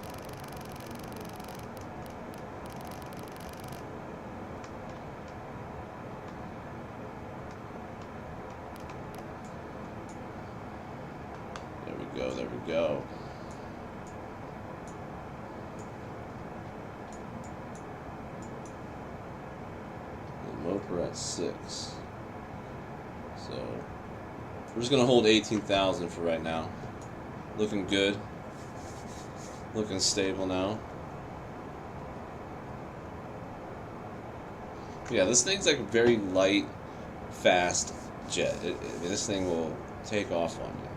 There we go. The motor at 6. So we're just gonna hold 18,000 for right now. Looking good. Looking stable now. Yeah, this thing's like a very light, fast jet. I mean, this thing will take off on you.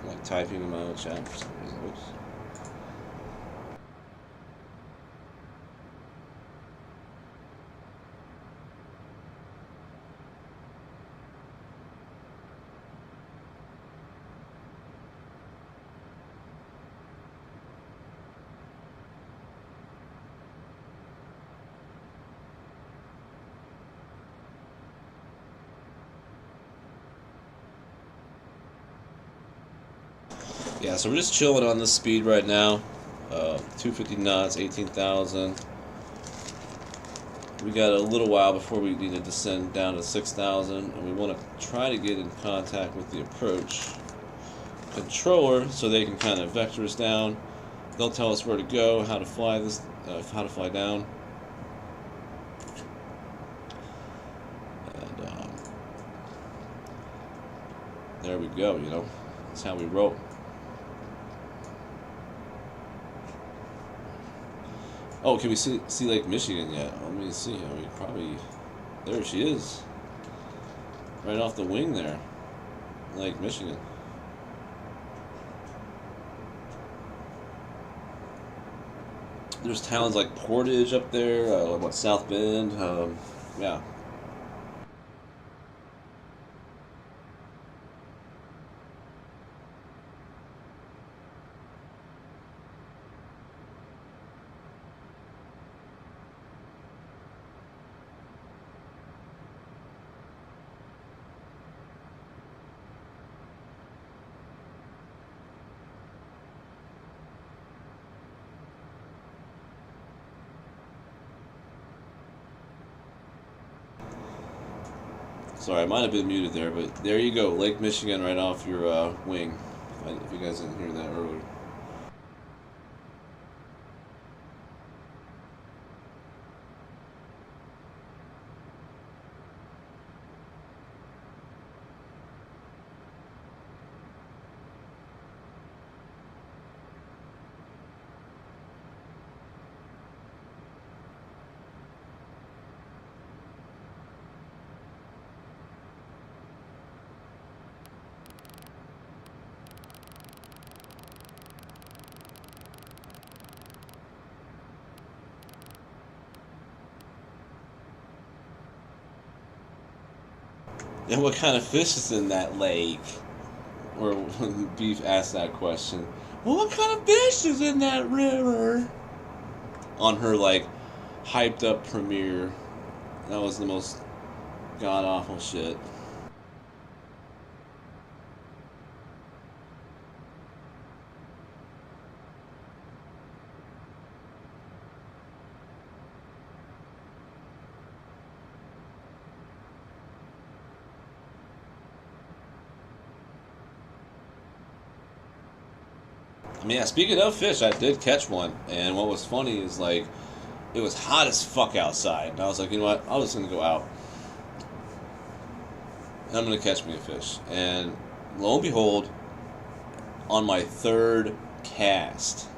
I'm like typing in my own chat for some reason. Oops. Yeah, so we're just chilling on this speed right now. 250 knots, 18,000. We got a little while before we need to descend down to 6,000, and we want to try to get in contact with the approach controller so they can kind of vector us down. They'll tell us where to go, how to fly this, how to fly down. And there we go. You know, that's how we roll. Oh, can we see Lake Michigan yet? Let me see. I mean, probably. There she is. Right off the wing there. Lake Michigan. There's towns like Portage up there, South Bend. Yeah. Sorry, I might have been muted there, but there you go, Lake Michigan right off your wing. If you guys didn't hear that earlier. And what kind of fish is in that lake? Or when Beef asked that question, well, what kind of fish is in that river? On her, like, hyped up premiere. That was the most god-awful shit. I mean, yeah, speaking of fish, I did catch one, and what was funny is like, it was hot as fuck outside, and I was like, you know what, I'm just gonna go out, and I'm gonna catch me a fish, and lo and behold, on my third cast,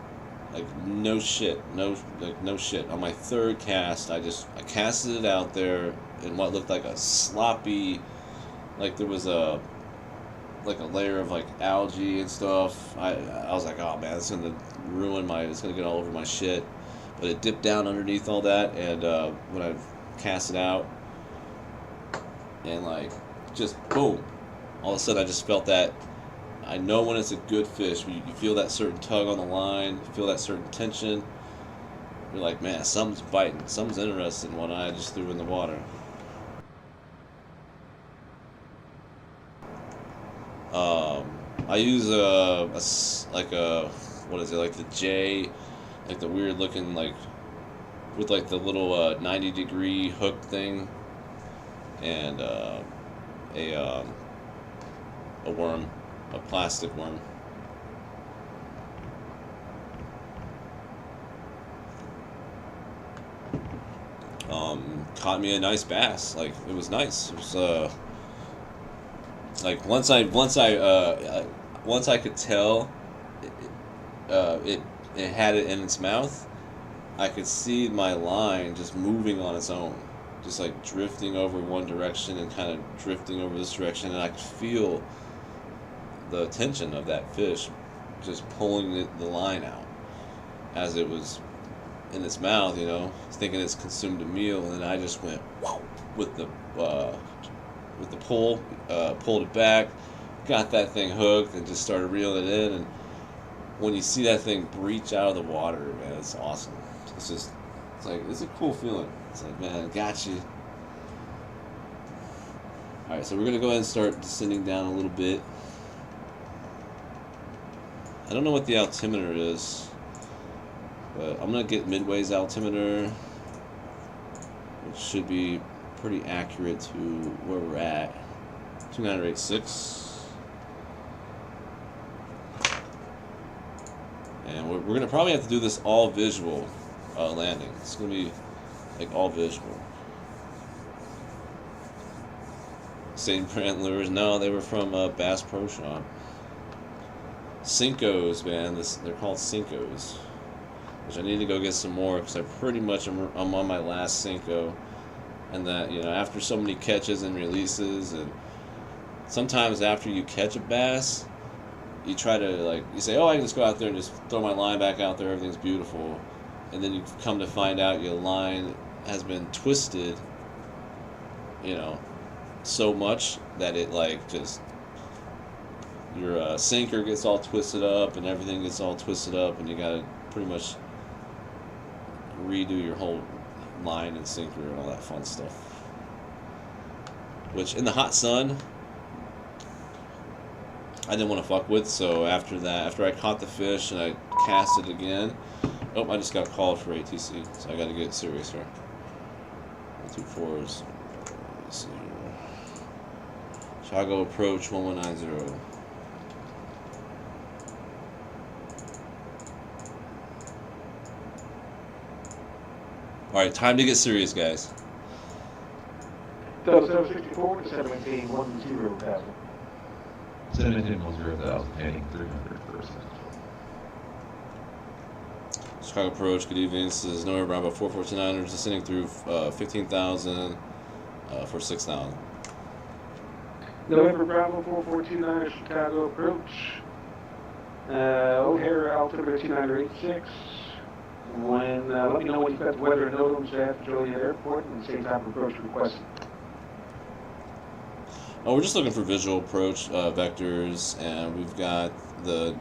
like no shit, on my third cast, I casted it out there in what looked like a sloppy, like there was a layer of like algae and stuff. I was like, oh man, it's gonna it's gonna get all over my shit. But it dipped down underneath all that, and when I cast it out, and like just boom, all of a sudden I just felt that. I know when it's a good fish. You feel that certain tug on the line, you feel that certain tension. You're like, man, something's biting, something's interesting. When I just threw in the water. I use what is it, like the J, like the weird looking, like with like the little 90-degree hook thing, and a worm, a plastic worm. Caught me a nice bass. Like, it was nice. It was like once I could tell it had it in its mouth, I could see my line just moving on its own, just like drifting over one direction and kind of drifting over this direction, and I could feel the tension of that fish just pulling the line out as it was in its mouth, you know, thinking it's consumed a meal, and then I just went whoa with the pull, pulled it back, got that thing hooked, and just started reeling it in. And when you see that thing breach out of the water, man, it's awesome. It's a cool feeling. It's like, man, got you. All right, so we're gonna go ahead and start descending down a little bit. I don't know what the altimeter is, but I'm gonna get Midway's altimeter, which should be pretty accurate to where we're at. 2986. And we're gonna probably have to do this all visual landing. It's gonna be like all visual. Same brand lures? No, they were from Bass Pro Shop. Cincos, man. They're called Cincos, which I need to go get some more because I pretty much I'm on my last Cinco. And that, you know, after so many catches and releases, and sometimes after you catch a bass, you try to, like, you say, oh, I can just go out there and just throw my line back out there, everything's beautiful. And then you come to find out your line has been twisted, you know, so much that it, like, just, your sinker gets all twisted up and everything gets all twisted up, and you gotta pretty much redo your whole line and sinker and all that fun stuff. Which, in the hot sun, I didn't want to fuck with, so after I caught the fish and I cast it again, oh, I just got called for ATC, so I gotta get serious here. 124s. Let's see here. Chicago approach 1190. Alright, time to get serious, guys. Delta 764 to 718 10,000. 17 10,000, heading 300 first. Chicago approach, good evening. This is Noah Bravo 4429ers descending through 15,000 for 6,000. November Bravo 4429 Chicago approach. O'Hare altimeter 2986. When let me know when you've got the weather and NOTAMs at Juliet Airport, and the same type of approach requested. Oh, we're just looking for visual approach vectors, and we've got the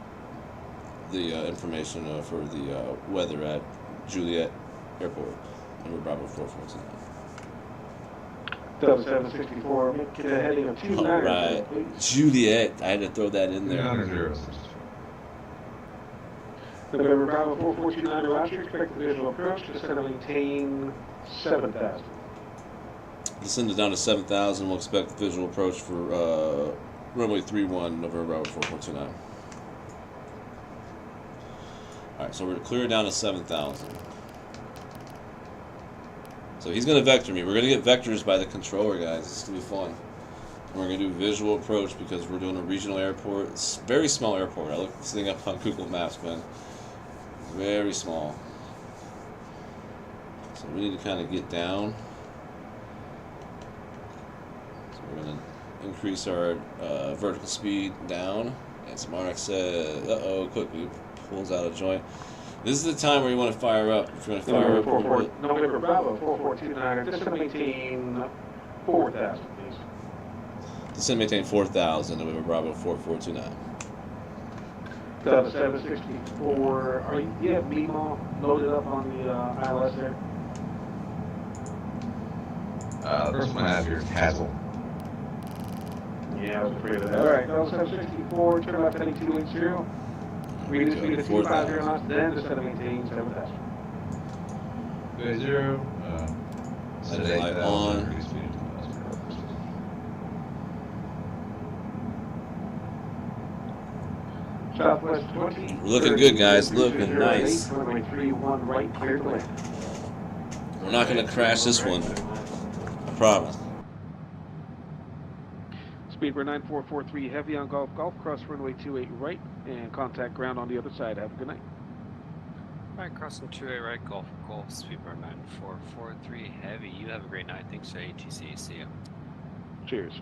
information for the weather at Juliet Airport, and we're Bravo 4429. Delta 764, make it a heading of 29. All right, Juliet. I had to throw that in there. 200. November Bravo 4429 Roger, expect the visual approach to center maintain 7,000. Descend it down to 7,000. We'll expect visual approach for runway 31, November Bravo 4429. Alright, so we're clear down to 7,000. So he's going to vector me. We're going to get vectors by the controller, guys. This is going to be fun. We're going to do visual approach because we're doing a regional airport. It's a very small airport. I looked this thing up on Google Maps, man. Very small. So we need to kind of get down. So we're going to increase our vertical speed down. And Smark says, uh-oh, quickly pulls out a joint. This is the time where you want to fire up. If you want to fire up a little bit. November Bravo 4429, just to maintain 4,000, please. Just to maintain 4,000, November Bravo 4429. Delta 764, do you have BMO loaded up on the ILS there? The first one I have here is Hazel. Yeah, I was afraid of that. Alright, Delta 764, turn left heading 280. Reduce speed to 250 knots, then just to maintain 7,000. 280, set at 8,000, reduce speed to 2,000. Southwest 20. We're looking good, guys. Looking nice. Runway 31 right, clear to land. We're not going to crash this one. I promise. Speedbird 9443 heavy on Golf, cross runway 28 right, and contact ground on the other side. Have a good night. Alright, crossing 28 right, Golf, Speedbird 9443 heavy. You have a great night. Thanks to ATC. See ya. Cheers.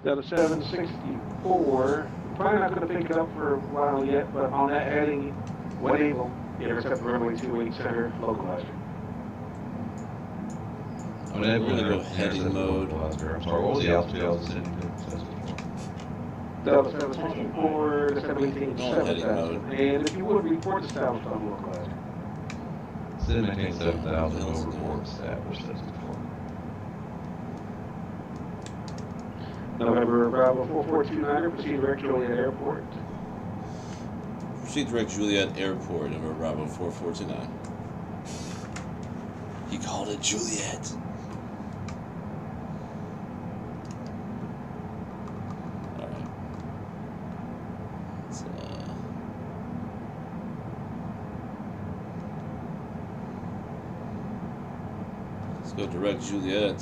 Delta 764. Probably not going to pick it up for a while yet, but on that heading, when able, intercept runway 28 center localizer. I'm going to go heading mode. I'm sorry, what was the altitude I was sitting Delta 764, just have maintain 7,000. And if you would, report established on localizer. Sit maintain 7,000, no report established as before. November Bravo 4429, proceed direct Juliet Airport. Proceed direct Juliet Airport, November Bravo 4429. He called it Juliet. Let's go direct Juliet.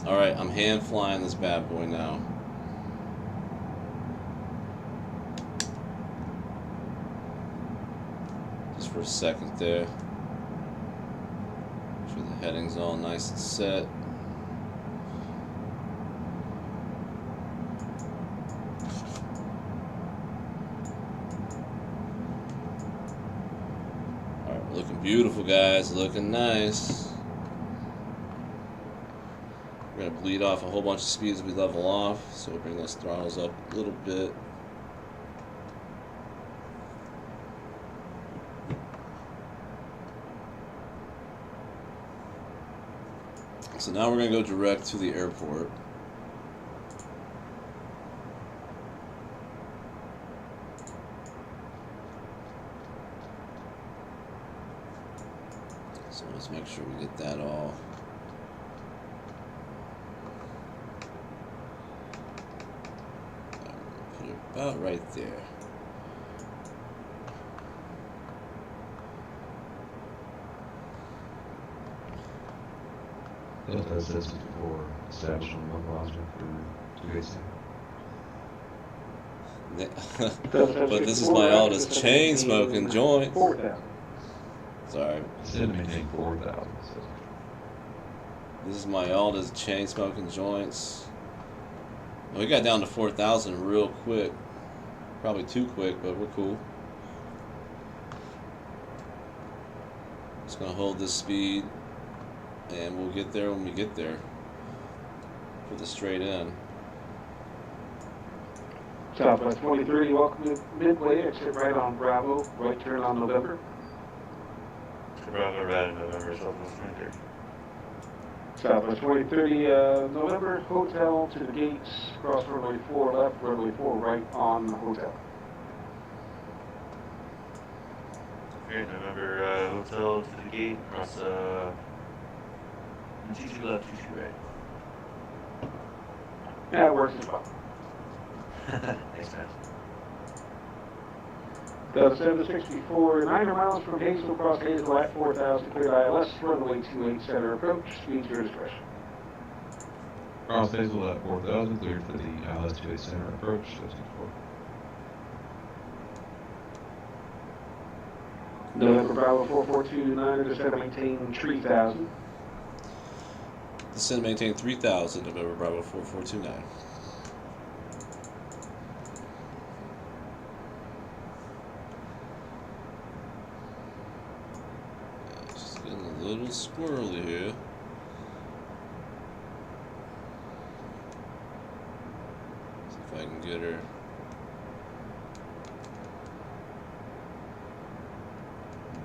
Alright, I'm hand flying this bad boy now. Just for a second there. Make sure the heading's all nice and set. Alright, looking beautiful, guys. Looking nice. We're going to bleed off a whole bunch of speeds as we level off, so we'll bring those throttles up a little bit. So now we're going to go direct to the airport. So let's make sure we get that all. Put it about right there. Delta says before established on localizer for 280. But this is my oldest chain smoking joint. Sorry. Instead of maintaining 4,000. This is my oldest chain smoking joints. Well, we got down to 4,000 real quick. Probably too quick, but we're cool. Just gonna hold this speed, and we'll get there when we get there. Put the straight in. Southwest 2030, welcome to Midway, exit right on Bravo, right turn on November. Bravo, right in November, Southwest 2030. Southwest 2030, November, hotel to the gates, cross runway 4 left, runway 4 right on hotel. Okay, November, hotel to the gate, cross, 22 left, 22 right. Yeah, it works as well. Thanks, man. Delta 764, 900 miles from Hazel, across Hazel at 4,000, cleared ILS, runway 28 center approach, speeds your discretion. Cross Hazel at 4,000, cleared for the ILS 28 center approach, 54. November Bravo 4429, descend and maintain 3,000. Descend and maintain 3,000, November Bravo 4429. Just getting a little squirrely here. See if I can get her.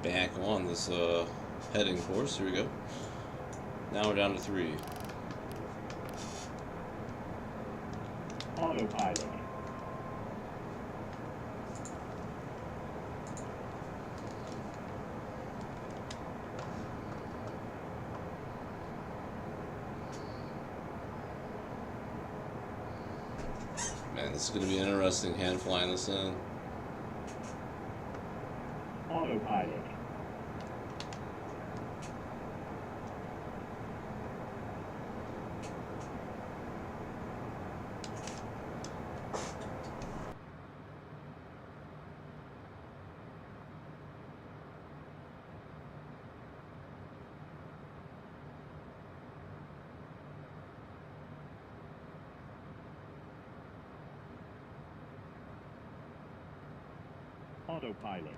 Back on this heading course. Here we go. Now we're down to 3. Autopilot. Man, this is going to be interesting hand flying this in. Autopilot. Autopilot.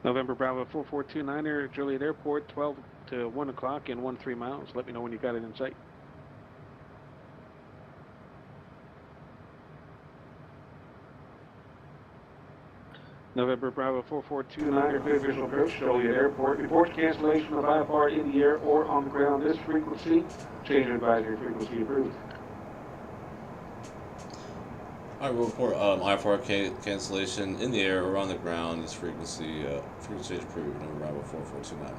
November Bravo 4429er, Juliet Airport, 12 to 1 o'clock and 13 miles. Let me know when you got it in sight. November Bravo 4429er, clear visual approach, Juliet Airport. Report cancellation of IFR in the air or on the ground. This frequency, change of advisory frequency approved. Alright, we'll report IFR cancellation in the air or on the ground. This frequency frequency is approved. November Bravo 4429.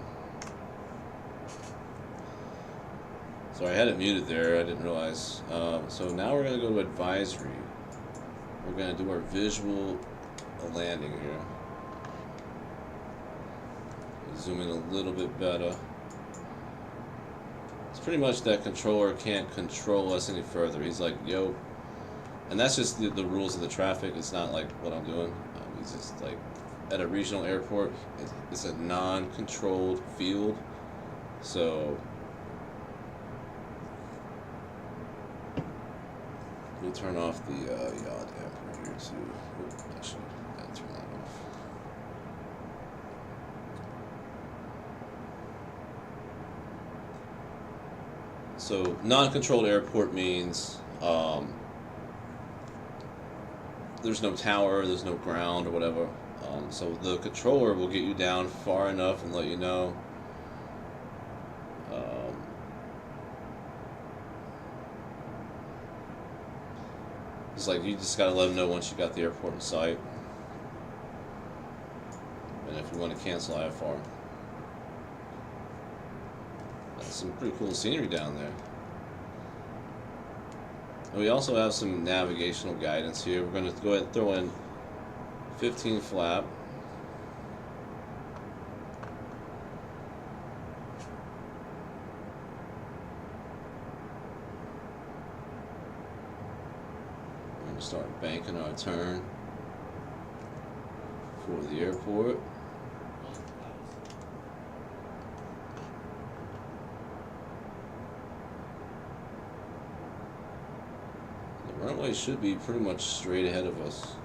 Sorry, I had it muted there. I didn't realize. So now we're going to go to advisory. We're going to do our visual landing here. Zoom in a little bit better. It's pretty much that controller can't control us any further. He's like, yo. And that's just the rules of the traffic. It's not like what I'm doing. It's just like at a regional airport, it's a non-controlled field. So let me turn off the yaw damper here too. Oops, actually, I gotta turn that off. So non-controlled airport means there's no tower, there's no ground or whatever. So the controller will get you down far enough and let you know. It's like you just gotta let them know once you got the airport in sight. And if you want to cancel IFR. That's some pretty cool scenery down there. And we also have some navigational guidance here. We're going to go ahead and throw in 15 flap. We're going to start banking our turn for the airport. The runway should be pretty much straight ahead of us.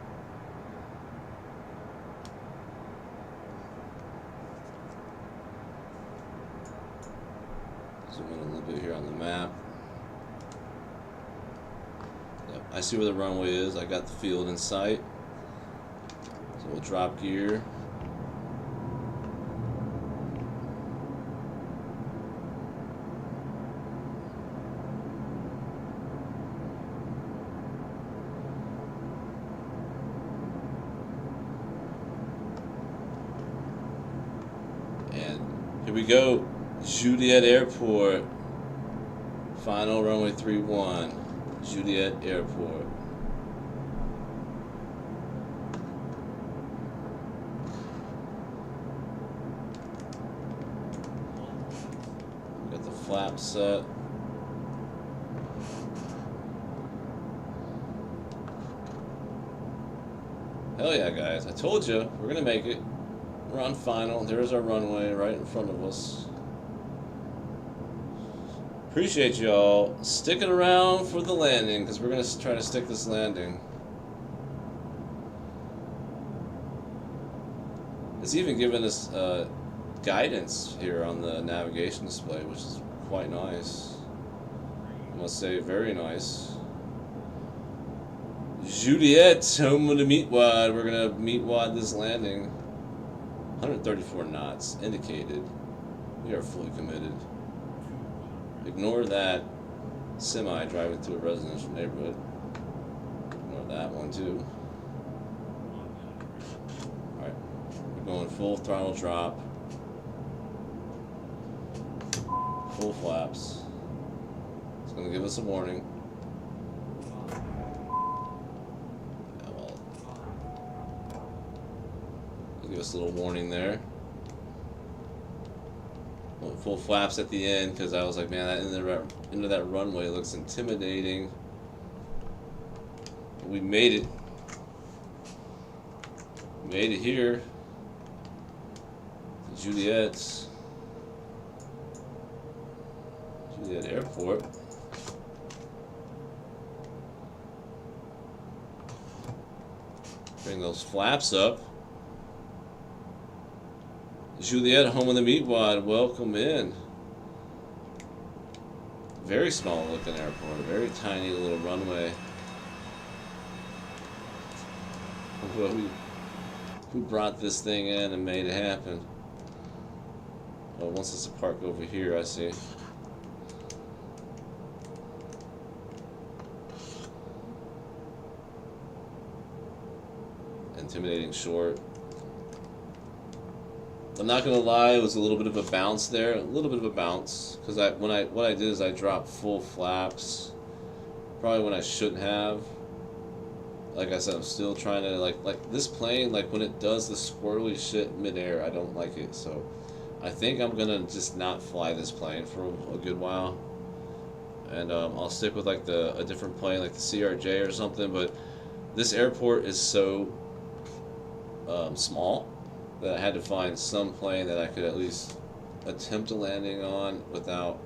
Zoom in a little bit here on the map. Yep, I see where the runway is. I got the field in sight. So we'll drop gear. And here we go. Juliet Airport. Final runway 31. Juliet Airport. Got the flap set. Hell yeah, guys. I told you, we're gonna make it. We're on final. There's our runway right in front of us. Appreciate y'all sticking around for the landing, because we're gonna try to stick this landing. It's even given us guidance here on the navigation display, which is quite nice. I must say, very nice. Juliet, home of the meat wad. We're gonna meat wad this landing. 134 knots indicated. We are fully committed. Ignore that semi driving through a residential neighborhood. Ignore that one too. Alright, we're going full throttle drop. Full flaps. It's going to give us a warning. Yeah, well, give us a little warning there. Full flaps at the end, because I was like, man, that into that runway looks intimidating. But we made it. We made it here to Juliet Airport. Bring those flaps up. Juliet, home of the meat wad, welcome in. Very small looking airport, very tiny little runway. Who brought this thing in and made it happen? Oh, wants us to park over here, I see. Intimidating short. I'm not gonna lie, it was a little bit of a bounce there, because what I did is I dropped full flaps, probably when I shouldn't have. Like I said, I'm still trying to like this plane, like when it does the squirrely shit midair, I don't like it. So I think I'm gonna just not fly this plane for a good while, and I'll stick with like a different plane, like the CRJ or something. But this airport is so small that I had to find some plane that I could at least attempt a landing on without,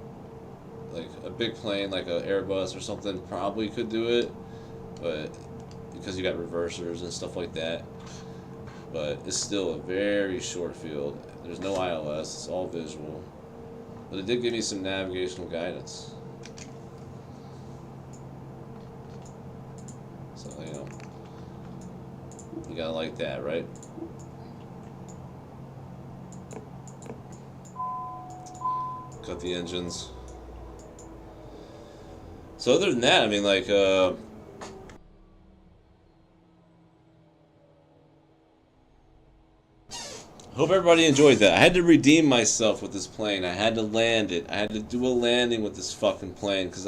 like a big plane like an Airbus or something probably could do it, but because you got reversers and stuff like that. But it's still a very short field. There's no ILS, it's all visual. But it did give me some navigational guidance. So, you know, you gotta like that, right? Cut the engines. So other than that, I mean, like, hope everybody enjoyed that. I had to redeem myself with this plane. I had to land it. I had to do a landing with this fucking plane, because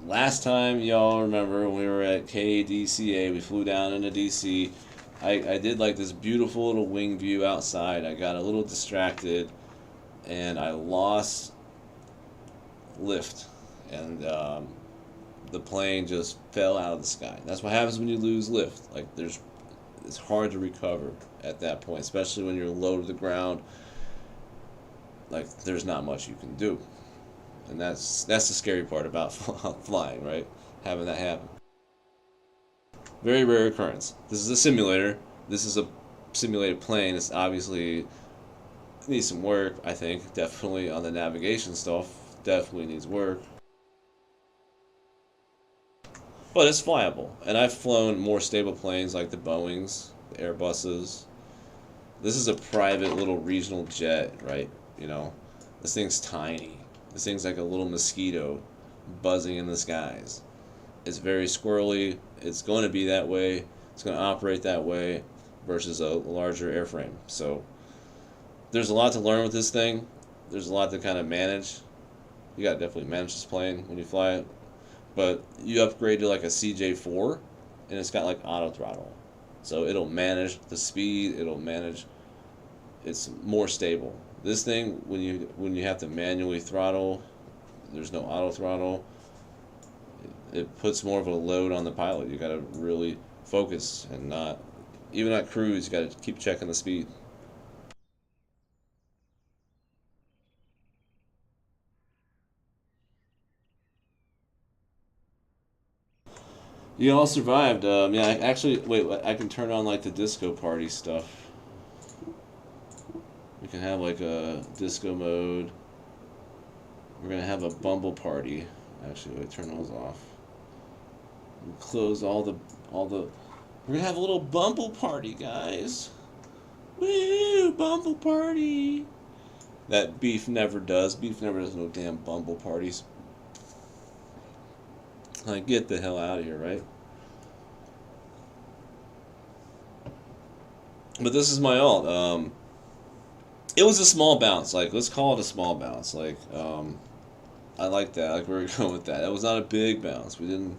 last time, y'all remember, when we were at KDCA, we flew down into DC. I did like this beautiful little wing view outside. I got a little distracted, and I lost lift, and the plane just fell out of the sky. That's what happens when you lose lift. Like, it's hard to recover at that point, especially when you're low to the ground. Like, there's not much you can do, and that's the scary part about flying, right? Having that happen. Very rare occurrence. This is a simulator. This is a simulated plane. It's obviously needs some work, I think. Definitely on the navigation stuff. Definitely needs work. But it's flyable. And I've flown more stable planes like the Boeings, the Airbuses. This is a private little regional jet, right? You know, this thing's tiny. This thing's like a little mosquito buzzing in the skies. It's very squirrely. It's going to be that way. It's going to operate that way versus a larger airframe. So there's a lot to learn with this thing. There's a lot to kind of manage. You gotta definitely manage this plane when you fly it. But you upgrade to like a CJ3, and it's got like auto throttle, so it'll manage the speed. It'll manage. It's more stable. This thing, when you have to manually throttle, there's no auto throttle. It puts more of a load on the pilot. You gotta really focus and not, even at cruise, you gotta keep checking the speed. You all survived. Yeah, actually, wait, I can turn on like the disco party stuff. We can have like a disco mode. We're gonna have a bumble party. Actually, wait, turn those off. We'll close all the. We're gonna have a little bumble party, guys. Woo, bumble party. That Beef never does. Beef never does no damn bumble parties. Like, get the hell out of here, right? But this is my alt. It was a small bounce. Like, let's call it a small bounce. Like, I like that. Like, we're going with that. It was not a big bounce. We didn't.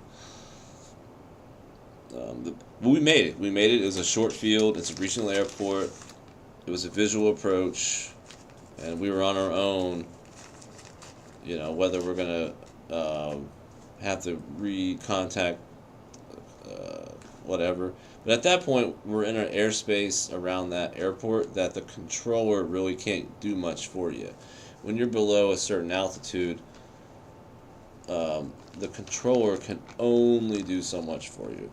We made it. We made it. It was a short field. It's a regional airport. It was a visual approach, and we were on our own. You know, whether we're gonna have to recontact whatever. But at that point, we're in an airspace around that airport that the controller really can't do much for you. When you're below a certain altitude, the controller can only do so much for you.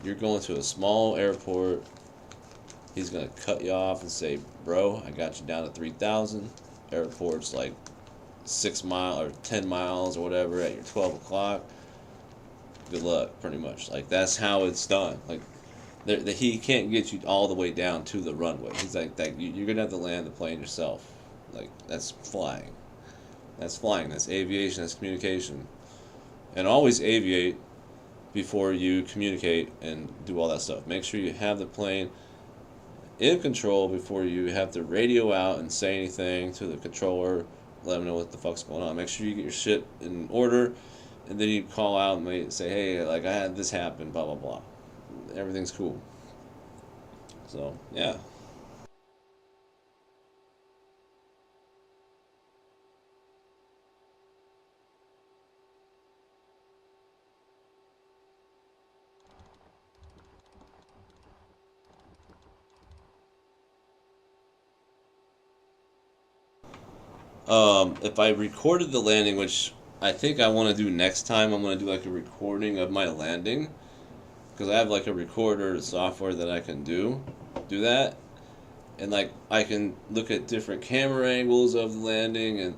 You're going to a small airport. He's going to cut you off and say, bro, I got you down to 3,000. Airport's like 6 miles or 10 miles or whatever at your 12 o'clock. Good luck, pretty much. Like, that's how it's done. Like, he can't get you all the way down to the runway. He's like, you're going to have to land the plane yourself. Like, that's flying. That's flying. That's aviation. That's communication. And always aviate before you communicate and do all that stuff. Make sure you have the plane in control before you have to radio out and say anything to the controller. Let them know what the fuck's going on. Make sure you get your shit in order, and then you call out and say, hey, like, I had this happen, blah, blah, blah. Everything's cool. So, yeah. If I recorded the landing, which I think I want to do next time, I'm going to do like a recording of my landing. Because I have like a recorder software that I can do that. And like I can look at different camera angles of the landing, and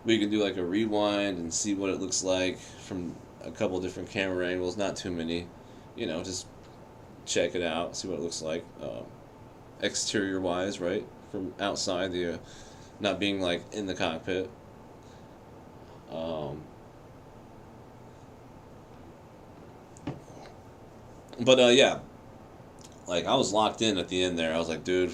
we can do like a rewind and see what it looks like from a couple different camera angles, not too many. You know, just check it out, see what it looks like. Exterior wise, right? From outside the not being like in the cockpit. But yeah, like I was locked in at the end there. I was like, dude,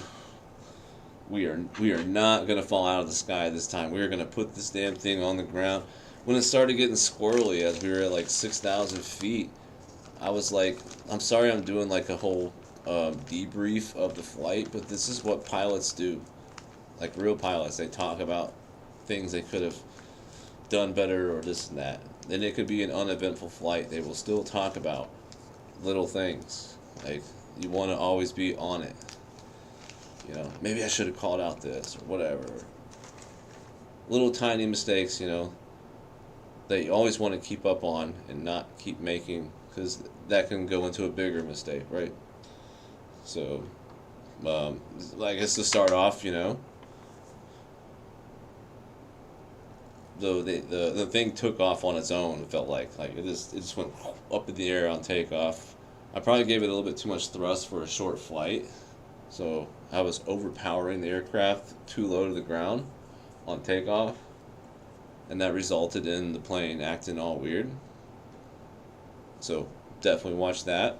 we are not gonna fall out of the sky this time. We are gonna put this damn thing on the ground. When it started getting squirrely as we were at like 6,000 feet, I was like, I'm sorry, I'm doing like a whole debrief of the flight, but this is what pilots do. Like real pilots, they talk about things they could have done better or this and that. Then it could be an uneventful flight. They will still talk about little things. Like, you want to always be on it. You know, maybe I should have called out this or whatever. Little tiny mistakes, you know, that you always want to keep up on and not keep making, because that can go into a bigger mistake, right? So, I guess to start off, you know, the thing took off on its own. It felt like it just went up in the air on takeoff. I probably gave it a little bit too much thrust for a short flight, so I was overpowering the aircraft too low to the ground on takeoff, and that resulted in the plane acting all weird. So definitely watch that.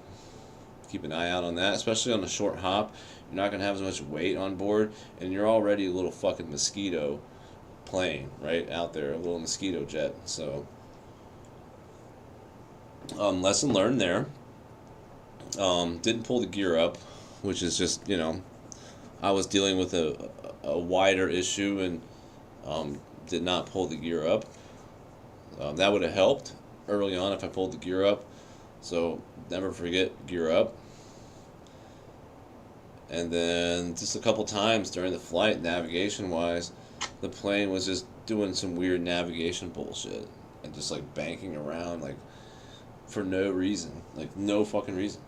keep an eye out on that, especially on a short hop. You're not going to have as much weight on board, and you're already a little fucking mosquito plane, right, out there, a little mosquito jet. So, lesson learned there. Didn't pull the gear up, which is just, you know, I was dealing with a wider issue and did not pull the gear up. That would have helped early on if I pulled the gear up. So never forget gear up. And then just a couple times during the flight, navigation-wise, the plane was just doing some weird navigation bullshit and just like banking around like for no reason, like no fucking reason.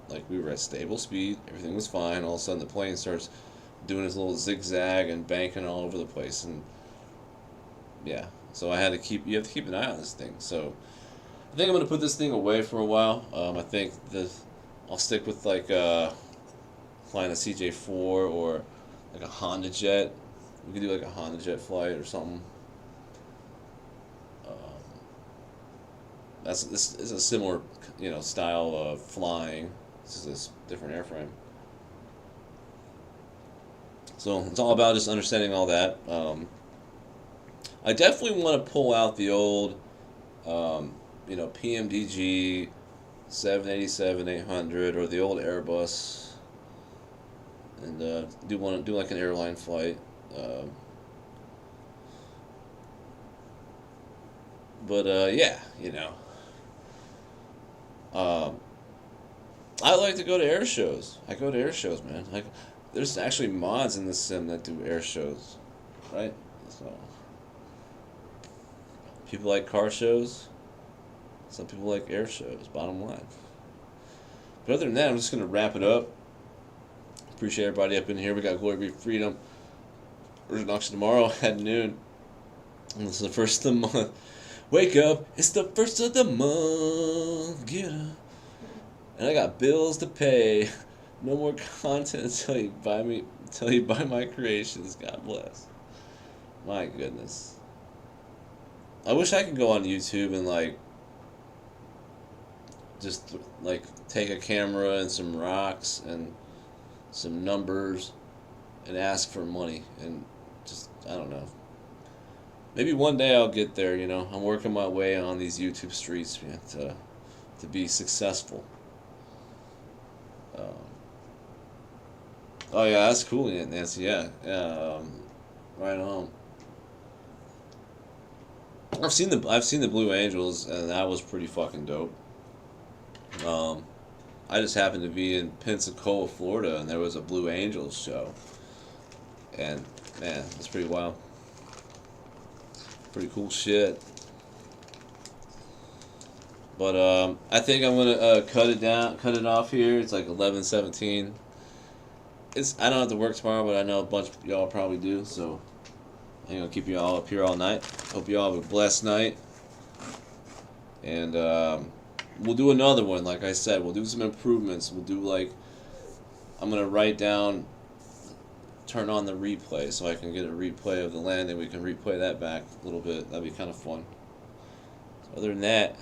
Like we were at stable speed, everything was fine. All of a sudden, the plane starts doing this little zigzag and banking all over the place, and yeah. So I had to keep. You have to keep an eye on this thing. So I think I'm gonna put this thing away for a while. I think I'll stick with like flying a CJ4 or like a Honda Jet. We could do like a Honda Jet flight or something. This is a similar, you know, style of flying. This is a different airframe. So it's all about just understanding all that. I definitely want to pull out the old, you know, PMDG 787-800 or the old Airbus, and do like an airline flight. Yeah, you know. I like to go to air shows. I go to air shows, man. Like, there's actually mods in the sim that do air shows, right? So people like car shows. Some people like air shows. Bottom line. But other than that, I'm just gonna wrap it up. Appreciate everybody up in here. We got Glory Be Freedom. Version auction tomorrow at noon. And this is the first of the month. Wake up! It's the first of the month. Get up. And I got bills to pay. No more content until you buy my creations. God bless. My goodness. I wish I could go on YouTube and like just like take a camera and some rocks and some numbers and ask for money and just, I don't know. Maybe one day I'll get there, you know. I'm working my way on these YouTube streets, man, to be successful. Oh yeah, that's cool, Nancy. Yeah, right on. I've seen the Blue Angels, and that was pretty fucking dope. I just happened to be in Pensacola, Florida, and there was a Blue Angels show, and man, it's pretty wild. Pretty cool shit. But I think I'm gonna cut it off here. It's like 11:17. I don't have to work tomorrow, but I know a bunch of y'all probably do, so I'm gonna keep you all up here all night. Hope you all have a blessed night, and we'll do another one. Like I said, we'll do some improvements. We'll do like, I'm gonna write down, turn on the replay so I can get a replay of the landing. We can replay that back a little bit. That'd be kind of fun. So other than that,